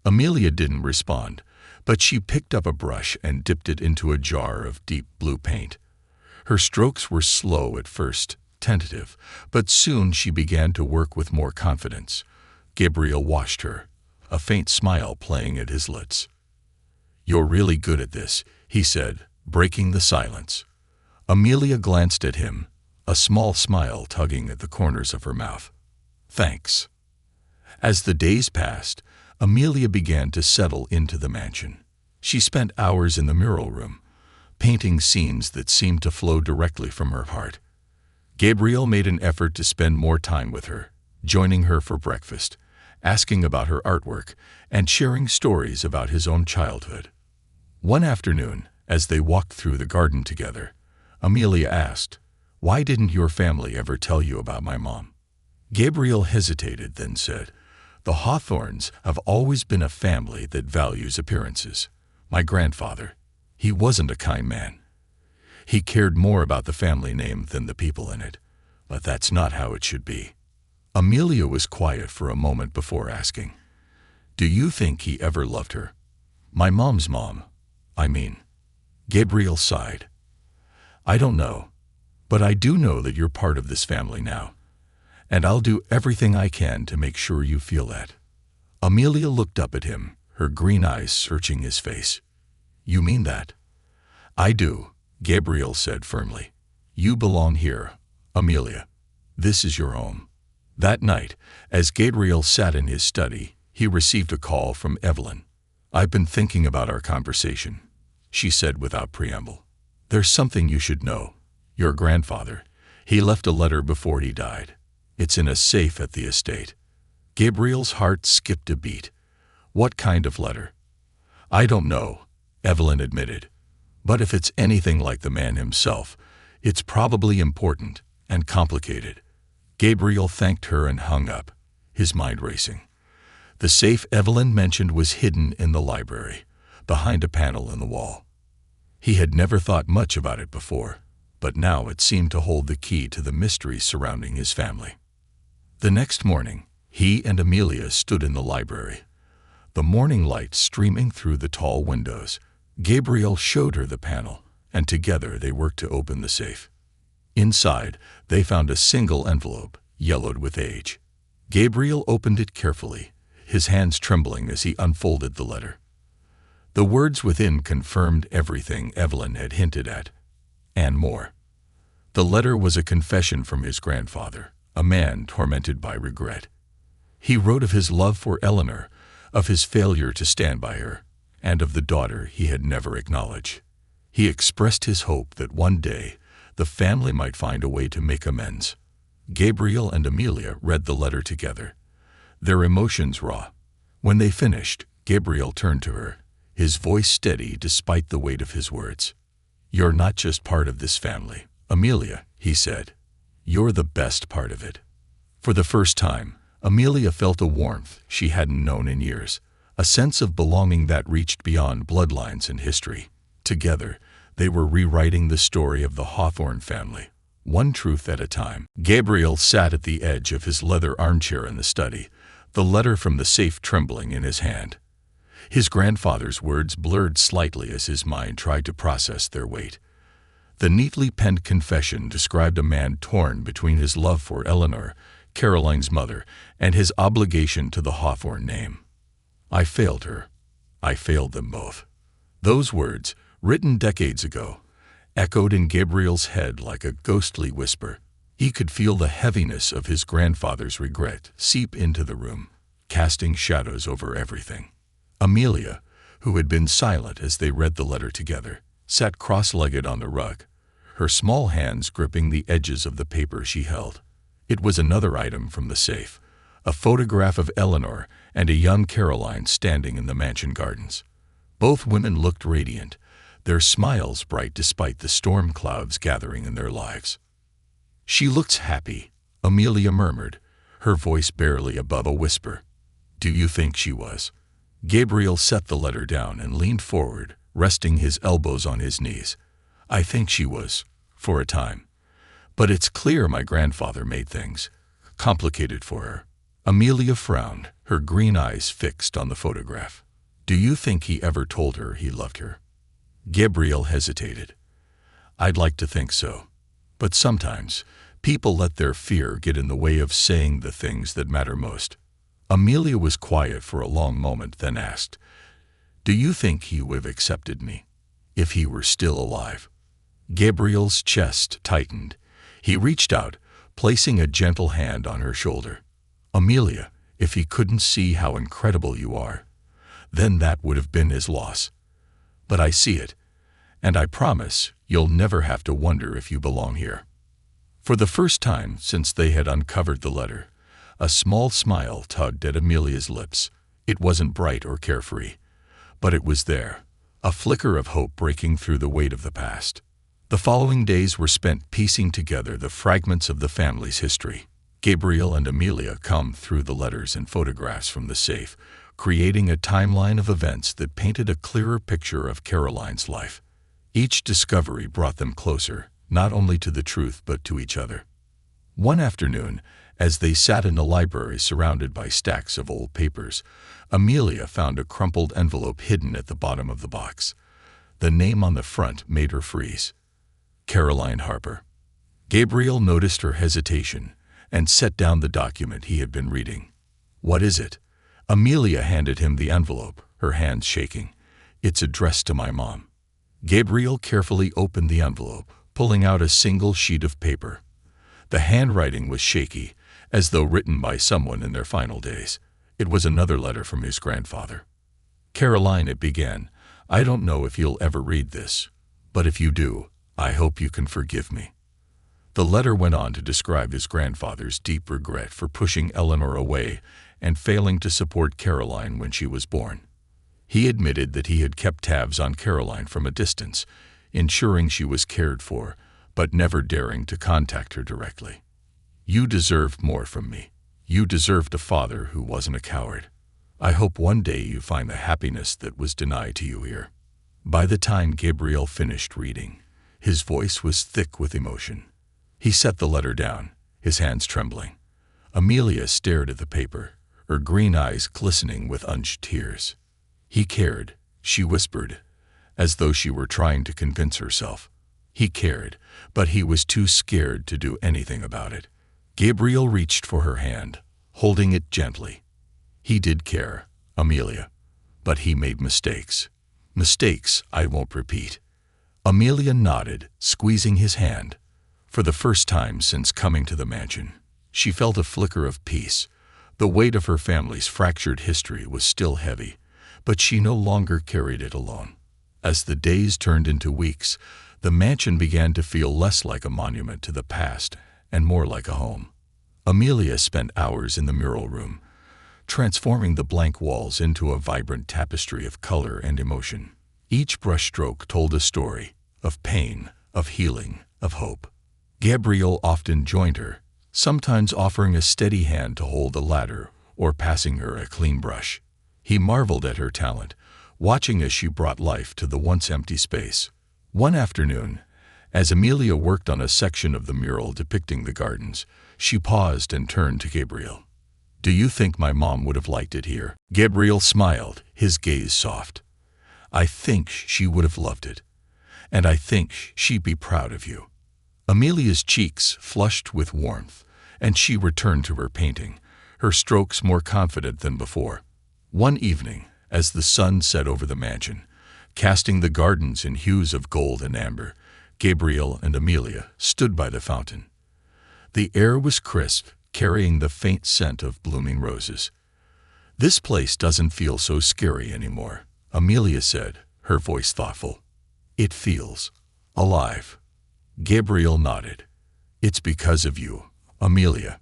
Amelia didn't respond, but she picked up a brush and dipped it into a jar of deep blue paint. Her strokes were slow at first, tentative, but soon she began to work with more confidence. Gabriel watched her, a faint smile playing at his lips. "You're really good at this," he said, breaking the silence. Amelia glanced at him, a small smile tugging at the corners of her mouth. "Thanks." As the days passed, Amelia began to settle into the mansion. She spent hours in the mural room, painting scenes that seemed to flow directly from her heart. Gabriel made an effort to spend more time with her, joining her for breakfast, asking about her artwork, and sharing stories about his own childhood. One afternoon, as they walked through the garden together, Amelia asked, "Why didn't your family ever tell you about my mom?" Gabriel hesitated, then said, "The Hawthorns have always been a family that values appearances. My grandfather, he wasn't a kind man. He cared more about the family name than the people in it, but that's not how it should be." Amelia was quiet for a moment before asking, "Do you think he ever loved her? My mom's mom, I mean." Gabriel sighed. "I don't know, but I do know that you're part of this family now, and I'll do everything I can to make sure you feel that." Amelia looked up at him, her green eyes searching his face. "You mean that?" "I do," Gabriel said firmly. "You belong here, Amelia. This is your home." That night, as Gabriel sat in his study, he received a call from Evelyn. "I've been thinking about our conversation," she said without preamble. "There's something you should know. Your grandfather, he left a letter before he died. It's in a safe at the estate." Gabriel's heart skipped a beat. "What kind of letter?" "I don't know," Evelyn admitted. "But if it's anything like the man himself, it's probably important and complicated." Gabriel thanked her and hung up, his mind racing. The safe Evelyn mentioned was hidden in the library, behind a panel in the wall. He had never thought much about it before, but now it seemed to hold the key to the mystery surrounding his family. The next morning, he and Amelia stood in the library, the morning light streaming through the tall windows. Gabriel showed her the panel, and together they worked to open the safe. Inside, they found a single envelope, yellowed with age. Gabriel opened it carefully, his hands trembling as he unfolded the letter. The words within confirmed everything Evelyn had hinted at, and more. The letter was a confession from his grandfather, a man tormented by regret. He wrote of his love for Eleanor, of his failure to stand by her, and of the daughter he had never acknowledged. He expressed his hope that one day the family might find a way to make amends. Gabriel and Amelia read the letter together, their emotions raw. When they finished, Gabriel turned to her, his voice steady despite the weight of his words. "You're not just part of this family, Amelia," he said. "You're the best part of it." For the first time, Amelia felt a warmth she hadn't known in years, a sense of belonging that reached beyond bloodlines and history. Together, they were rewriting the story of the Hawthorn family, one truth at a time. Gabriel sat at the edge of his leather armchair in the study, the letter from the safe trembling in his hand. His grandfather's words blurred slightly as his mind tried to process their weight. The neatly penned confession described a man torn between his love for Eleanor, Caroline's mother, and his obligation to the Hawthorn name. "I failed her. I failed them both." Those words, written decades ago, echoed in Gabriel's head like a ghostly whisper. He could feel the heaviness of his grandfather's regret seep into the room, casting shadows over everything. Amelia, who had been silent as they read the letter together, sat cross-legged on the rug, her small hands gripping the edges of the paper she held. It was another item from the safe, a photograph of Eleanor and a young Caroline standing in the mansion gardens. Both women looked radiant, their smiles bright despite the storm clouds gathering in their lives. "She looks happy," Amelia murmured, her voice barely above a whisper. "Do you think she was?" Gabriel set the letter down and leaned forward, resting his elbows on his knees. "I think she was, for a time. But it's clear my grandfather made things complicated for her." Amelia frowned, her green eyes fixed on the photograph. Do you think he ever told her he loved her? Gabriel hesitated. I'd like to think so. But sometimes, people let their fear get in the way of saying the things that matter most. Amelia was quiet for a long moment, then asked, Do you think he would have accepted me if he were still alive? Gabriel's chest tightened. He reached out, placing a gentle hand on her shoulder. Amelia, if he couldn't see how incredible you are, then that would have been his loss. But I see it, and I promise you'll never have to wonder if you belong here. For the first time since they had uncovered the letter, a small smile tugged at Amelia's lips. It wasn't bright or carefree, but it was there, a flicker of hope breaking through the weight of the past. The following days were spent piecing together the fragments of the family's history. Gabriel and Amelia combed through the letters and photographs from the safe, creating a timeline of events that painted a clearer picture of Caroline's life. Each discovery brought them closer, not only to the truth but to each other. One afternoon, as they sat in the library surrounded by stacks of old papers, Amelia found a crumpled envelope hidden at the bottom of the box. The name on the front made her freeze. Caroline Harper. Gabriel noticed her hesitation and set down the document he had been reading. What is it? Amelia handed him the envelope, her hands shaking. It's addressed to my mom. Gabriel carefully opened the envelope, pulling out a single sheet of paper. The handwriting was shaky, as though written by someone in their final days. It was another letter from his grandfather. Caroline, it began, I don't know if you'll ever read this, but if you do, I hope you can forgive me. The letter went on to describe his grandfather's deep regret for pushing Eleanor away and failing to support Caroline when she was born. He admitted that he had kept tabs on Caroline from a distance, ensuring she was cared for, but never daring to contact her directly. You deserved more from me. You deserved a father who wasn't a coward. I hope one day you find the happiness that was denied to you here. By the time Gabriel finished reading, his voice was thick with emotion. He set the letter down, his hands trembling. Amelia stared at the paper, her green eyes glistening with unshed tears. He cared, she whispered, as though she were trying to convince herself. He cared, but he was too scared to do anything about it. Gabriel reached for her hand, holding it gently. He did care, Amelia, but he made mistakes. Mistakes I won't repeat. Amelia nodded, squeezing his hand. For the first time since coming to the mansion, she felt a flicker of peace. The weight of her family's fractured history was still heavy, but she no longer carried it alone. As the days turned into weeks, the mansion began to feel less like a monument to the past and more like a home. Amelia spent hours in the mural room, transforming the blank walls into a vibrant tapestry of color and emotion. Each brushstroke told a story of pain, of healing, of hope. Gabriel often joined her, sometimes offering a steady hand to hold the ladder or passing her a clean brush. He marveled at her talent, watching as she brought life to the once empty space. One afternoon, as Amelia worked on a section of the mural depicting the gardens, she paused and turned to Gabriel. Do you think my mom would have liked it here? Gabriel smiled, his gaze soft. I think she would have loved it, and I think she'd be proud of you. Amelia's cheeks flushed with warmth, and she returned to her painting, her strokes more confident than before. One evening, as the sun set over the mansion, casting the gardens in hues of gold and amber, Gabriel and Amelia stood by the fountain. The air was crisp, carrying the faint scent of blooming roses. This place doesn't feel so scary anymore, Amelia said, her voice thoughtful. It feels alive. Gabriel nodded. It's because of you, Amelia.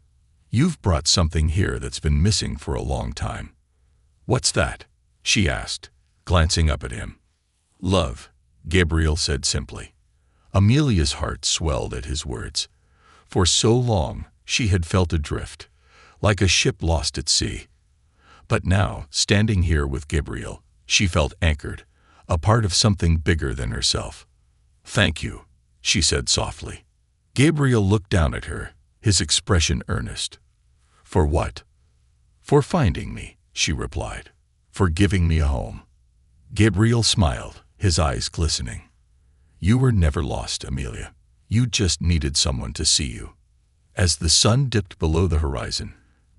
You've brought something here that's been missing for a long time. What's that? She asked, glancing up at him. Love, Gabriel said simply. Amelia's heart swelled at his words. For so long, she had felt adrift, like a ship lost at sea. But now, standing here with Gabriel, she felt anchored, a part of something bigger than herself. Thank you, she said softly. Gabriel looked down at her, his expression earnest. For what? For finding me, she replied. For giving me a home. Gabriel smiled, his eyes glistening. You were never lost, Amelia. You just needed someone to see you. As the sun dipped below the horizon,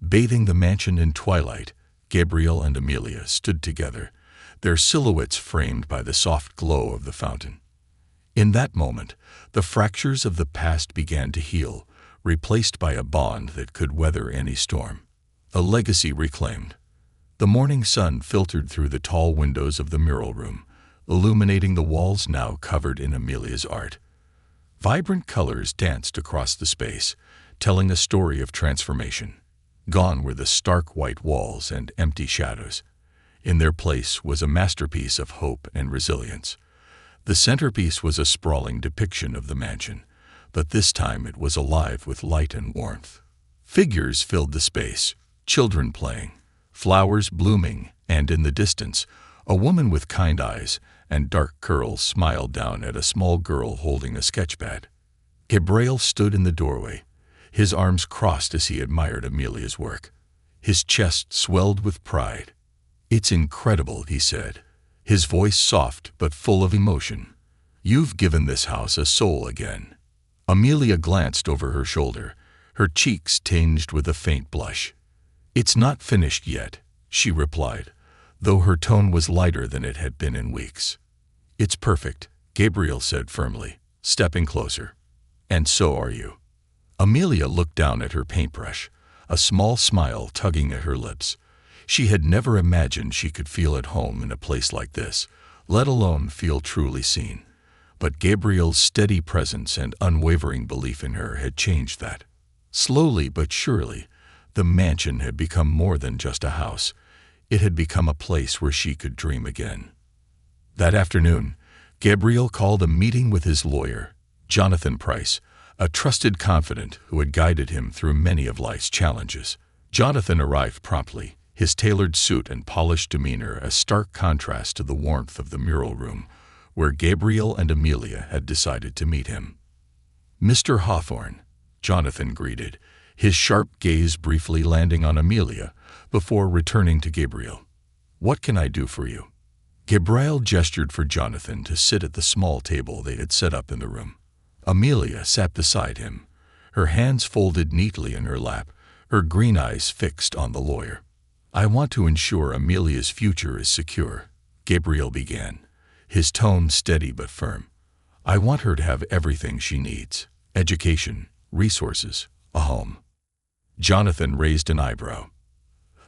bathing the mansion in twilight, Gabriel and Amelia stood together, their silhouettes framed by the soft glow of the fountain. In that moment, the fractures of the past began to heal, replaced by a bond that could weather any storm. A legacy reclaimed. The morning sun filtered through the tall windows of the mural room, illuminating the walls now covered in Amelia's art. Vibrant colors danced across the space, telling a story of transformation. Gone were the stark white walls and empty shadows. In their place was a masterpiece of hope and resilience. The centerpiece was a sprawling depiction of the mansion, but this time it was alive with light and warmth. Figures filled the space, children playing, flowers blooming, and in the distance, a woman with kind eyes and dark curls smiled down at a small girl holding a sketchpad. Gabriel stood in the doorway, his arms crossed as he admired Amelia's work. His chest swelled with pride. It's incredible, he said, his voice soft but full of emotion. You've given this house a soul again. Amelia glanced over her shoulder, her cheeks tinged with a faint blush. It's not finished yet, she replied, though her tone was lighter than it had been in weeks. It's perfect, Gabriel said firmly, stepping closer. And so are you. Amelia looked down at her paintbrush, a small smile tugging at her lips. She had never imagined she could feel at home in a place like this, let alone feel truly seen. But Gabriel's steady presence and unwavering belief in her had changed that. Slowly but surely, the mansion had become more than just a house. It had become a place where she could dream again. That afternoon, Gabriel called a meeting with his lawyer, Jonathan Price, a trusted confidant who had guided him through many of life's challenges. Jonathan arrived promptly, his tailored suit and polished demeanor a stark contrast to the warmth of the mural room, where Gabriel and Amelia had decided to meet him. Mr. Hawthorne, Jonathan greeted, his sharp gaze briefly landing on Amelia before returning to Gabriel. What can I do for you? Gabriel gestured for Jonathan to sit at the small table they had set up in the room. Amelia sat beside him, her hands folded neatly in her lap, her green eyes fixed on the lawyer. I want to ensure Amelia's future is secure, Gabriel began, his tone steady but firm. I want her to have everything she needs: education, resources, a home. Jonathan raised an eyebrow.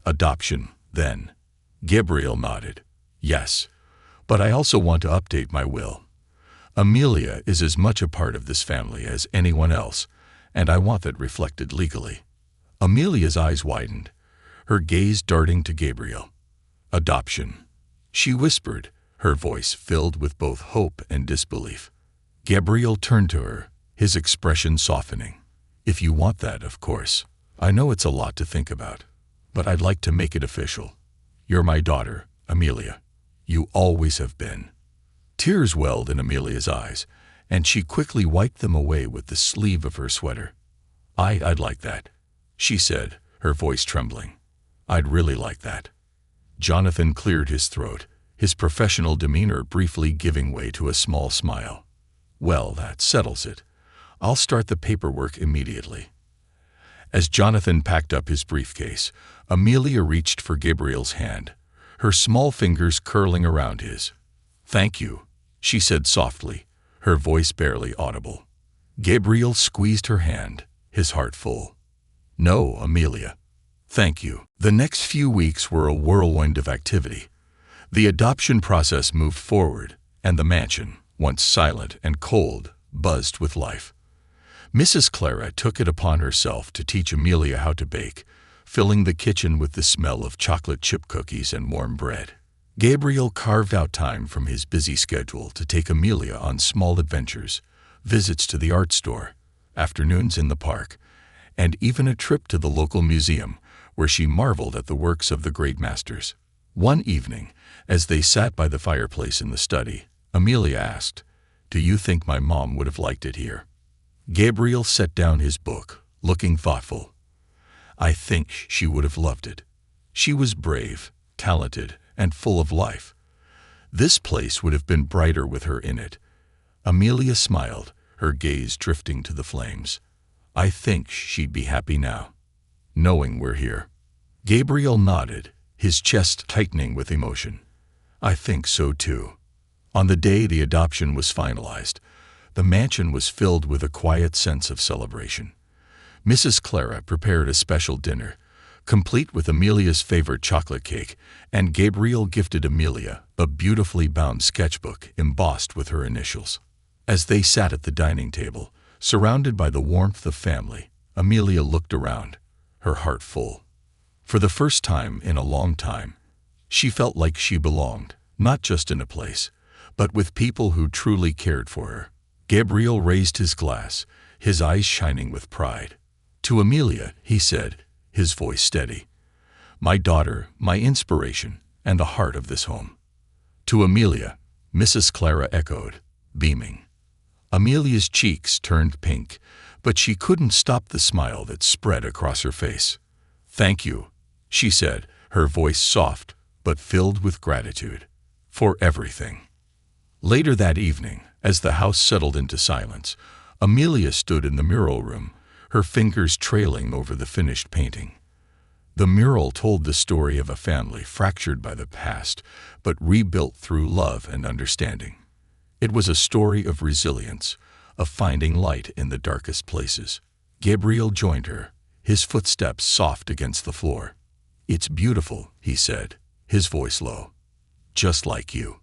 Adoption, then. Gabriel nodded. Yes, but I also want to update my will. Amelia is as much a part of this family as anyone else, and I want that reflected legally. Amelia's eyes widened, her gaze darting to Gabriel. Adoption, she whispered, her voice filled with both hope and disbelief. Gabriel turned to her, his expression softening. If you want that, of course. I know it's a lot to think about, but I'd like to make it official. You're my daughter, Amelia. You always have been. Tears welled in Amelia's eyes, and she quickly wiped them away with the sleeve of her sweater. I'd like that, she said, her voice trembling. I'd really like that. Jonathan cleared his throat, his professional demeanor briefly giving way to a small smile. Well, that settles it. I'll start the paperwork immediately. As Jonathan packed up his briefcase, Amelia reached for Gabriel's hand, her small fingers curling around his. Thank you, she said softly, her voice barely audible. Gabriel squeezed her hand, his heart full. No, Amelia. Thank you. The next few weeks were a whirlwind of activity. The adoption process moved forward, and the mansion, once silent and cold, buzzed with life. Mrs. Clara took it upon herself to teach Amelia how to bake, filling the kitchen with the smell of chocolate chip cookies and warm bread. Gabriel carved out time from his busy schedule to take Amelia on small adventures, visits to the art store, afternoons in the park, and even a trip to the local museum, where she marveled at the works of the great masters. One evening, as they sat by the fireplace in the study, Amelia asked, "Do you think my mom would have liked it here?" Gabriel set down his book, looking thoughtful. I think she would have loved it. She was brave, talented, and full of life. This place would have been brighter with her in it. Amelia smiled, her gaze drifting to the flames. I think she'd be happy now, knowing we're here. Gabriel nodded, his chest tightening with emotion. I think so too. On the day the adoption was finalized, the mansion was filled with a quiet sense of celebration. Mrs. Clara prepared a special dinner, complete with Amelia's favorite chocolate cake, and Gabriel gifted Amelia a beautifully bound sketchbook embossed with her initials. As they sat at the dining table, surrounded by the warmth of family, Amelia looked around, her heart full. For the first time in a long time, she felt like she belonged, not just in a place, but with people who truly cared for her. Gabriel raised his glass, his eyes shining with pride. To Amelia, he said, his voice steady. My daughter, my inspiration, and the heart of this home. To Amelia, Mrs. Clara echoed, beaming. Amelia's cheeks turned pink, but she couldn't stop the smile that spread across her face. Thank you, she said, her voice soft but filled with gratitude. For everything. Later that evening, as the house settled into silence, Amelia stood in the mural room, her fingers trailing over the finished painting. The mural told the story of a family fractured by the past, but rebuilt through love and understanding. It was a story of resilience, of finding light in the darkest places. Gabriel joined her, his footsteps soft against the floor. It's beautiful, he said, his voice low. Just like you.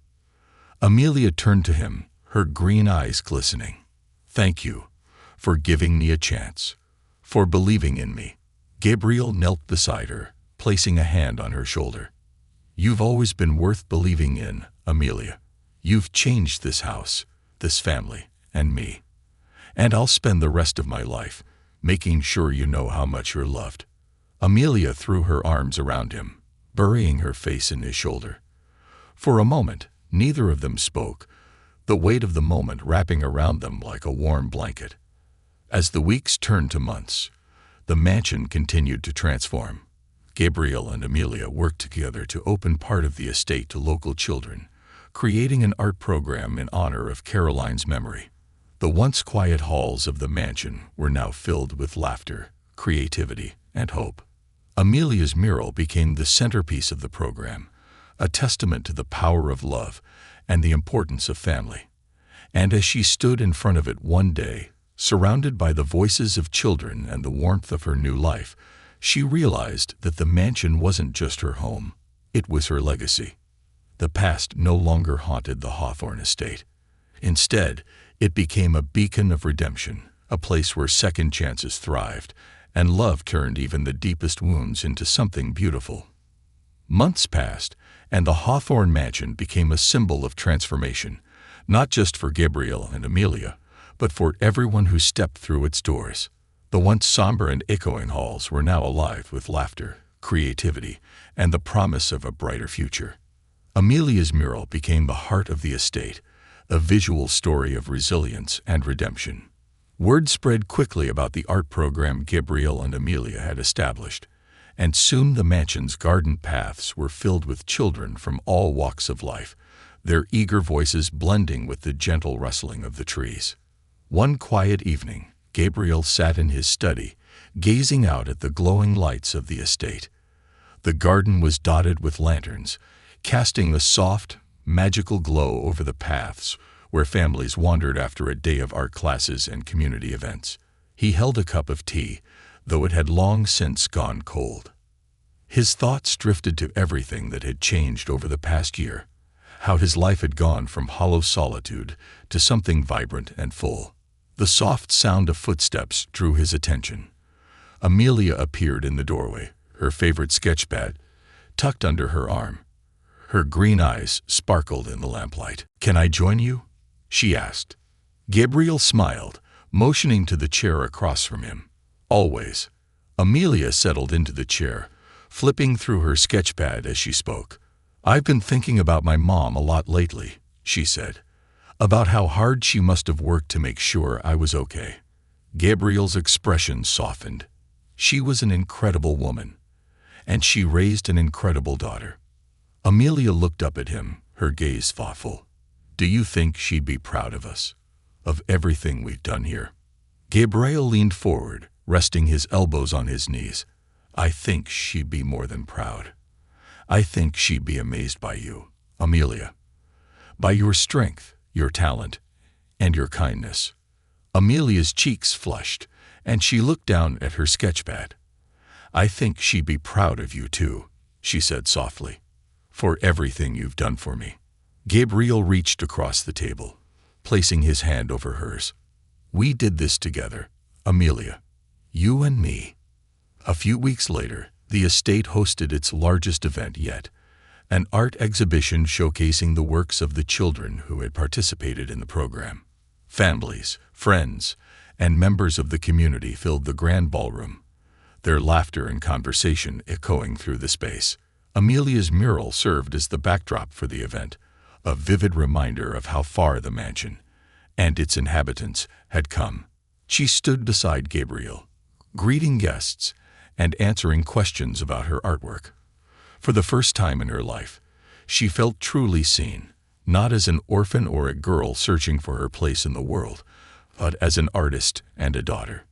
Amelia turned to him, her green eyes glistening. Thank you for giving me a chance, for believing in me. Gabriel knelt beside her, placing a hand on her shoulder. You've always been worth believing in, Amelia. You've changed this house, this family, and me. And I'll spend the rest of my life making sure you know how much you're loved. Amelia threw her arms around him, burying her face in his shoulder. For a moment, neither of them spoke, the weight of the moment wrapping around them like a warm blanket. As the weeks turned to months, the mansion continued to transform. Gabriel and Amelia worked together to open part of the estate to local children, creating an art program in honor of Caroline's memory. The once quiet halls of the mansion were now filled with laughter, creativity, and hope. Amelia's mural became the centerpiece of the program, a testament to the power of love and the importance of family. And as she stood in front of it one day, surrounded by the voices of children and the warmth of her new life, she realized that the mansion wasn't just her home, it was her legacy. The past no longer haunted the Hawthorne estate. Instead, it became a beacon of redemption, a place where second chances thrived, and love turned even the deepest wounds into something beautiful. Months passed, and the Hawthorne mansion became a symbol of transformation, not just for Gabriel and Amelia, but for everyone who stepped through its doors. The once somber and echoing halls were now alive with laughter, creativity, and the promise of a brighter future. Amelia's mural became the heart of the estate, a visual story of resilience and redemption. Word spread quickly about the art program Gabriel and Amelia had established, and soon the mansion's garden paths were filled with children from all walks of life, their eager voices blending with the gentle rustling of the trees. One quiet evening, Gabriel sat in his study, gazing out at the glowing lights of the estate. The garden was dotted with lanterns, casting a soft, magical glow over the paths where families wandered after a day of art classes and community events. He held a cup of tea, though it had long since gone cold. His thoughts drifted to everything that had changed over the past year, how his life had gone from hollow solitude to something vibrant and full. The soft sound of footsteps drew his attention. Amelia appeared in the doorway, her favorite sketchpad tucked under her arm. Her green eyes sparkled in the lamplight. "Can I join you?" she asked. Gabriel smiled, motioning to the chair across from him. "Always." Amelia settled into the chair, flipping through her sketchpad as she spoke. "I've been thinking about my mom a lot lately," she said, "about how hard she must have worked to make sure I was okay." Gabriel's expression softened. She was an incredible woman, and she raised an incredible daughter. Amelia looked up at him, her gaze thoughtful. Do you think she'd be proud of us? Of everything we've done here? Gabriel leaned forward, resting his elbows on his knees. I think she'd be more than proud. I think she'd be amazed by you, Amelia. By your strength, your talent, and your kindness. Amelia's cheeks flushed, and she looked down at her sketchpad. I think she'd be proud of you too, she said softly, for everything you've done for me. Gabriel reached across the table, placing his hand over hers. We did this together, Amelia. You and me. A few weeks later, the estate hosted its largest event yet, an art exhibition showcasing the works of the children who had participated in the program. Families, friends, and members of the community filled the grand ballroom, their laughter and conversation echoing through the space. Amelia's mural served as the backdrop for the event, a vivid reminder of how far the mansion and its inhabitants had come. She stood beside Gabriel, greeting guests and answering questions about her artwork. For the first time in her life, she felt truly seen, not as an orphan or a girl searching for her place in the world, but as an artist and a daughter.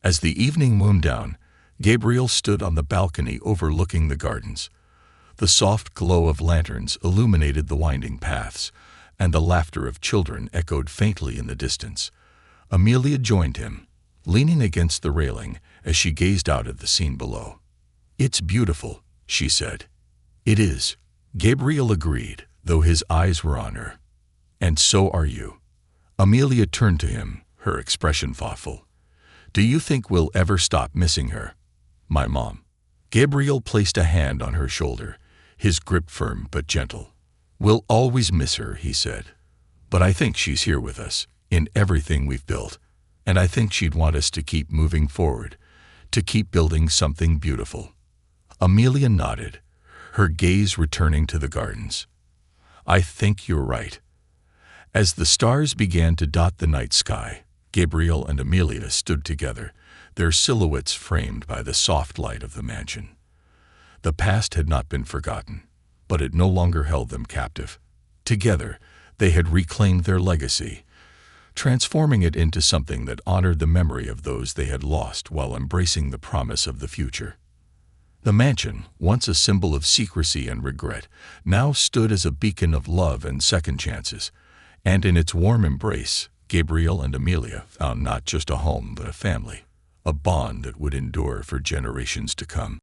As the evening wound down, Gabriel stood on the balcony overlooking the gardens. The soft glow of lanterns illuminated the winding paths, and the laughter of children echoed faintly in the distance. Amelia joined him, leaning against the railing as she gazed out at the scene below. It's beautiful, she said. It is. Gabriel agreed, though his eyes were on her. And so are you. Amelia turned to him, her expression thoughtful. Do you think we'll ever stop missing her? My mom. Gabriel placed a hand on her shoulder, his grip firm but gentle. We'll always miss her, he said. But I think she's here with us, in everything we've built. And I think she'd want us to keep moving forward, to keep building something beautiful. Amelia nodded, her gaze returning to the gardens. I think you're right. As the stars began to dot the night sky, Gabriel and Amelia stood together, their silhouettes framed by the soft light of the mansion. The past had not been forgotten, but it no longer held them captive. Together, they had reclaimed their legacy, transforming it into something that honored the memory of those they had lost while embracing the promise of the future. The mansion, once a symbol of secrecy and regret, now stood as a beacon of love and second chances, and in its warm embrace, Gabriel and Amelia found not just a home but a family, a bond that would endure for generations to come.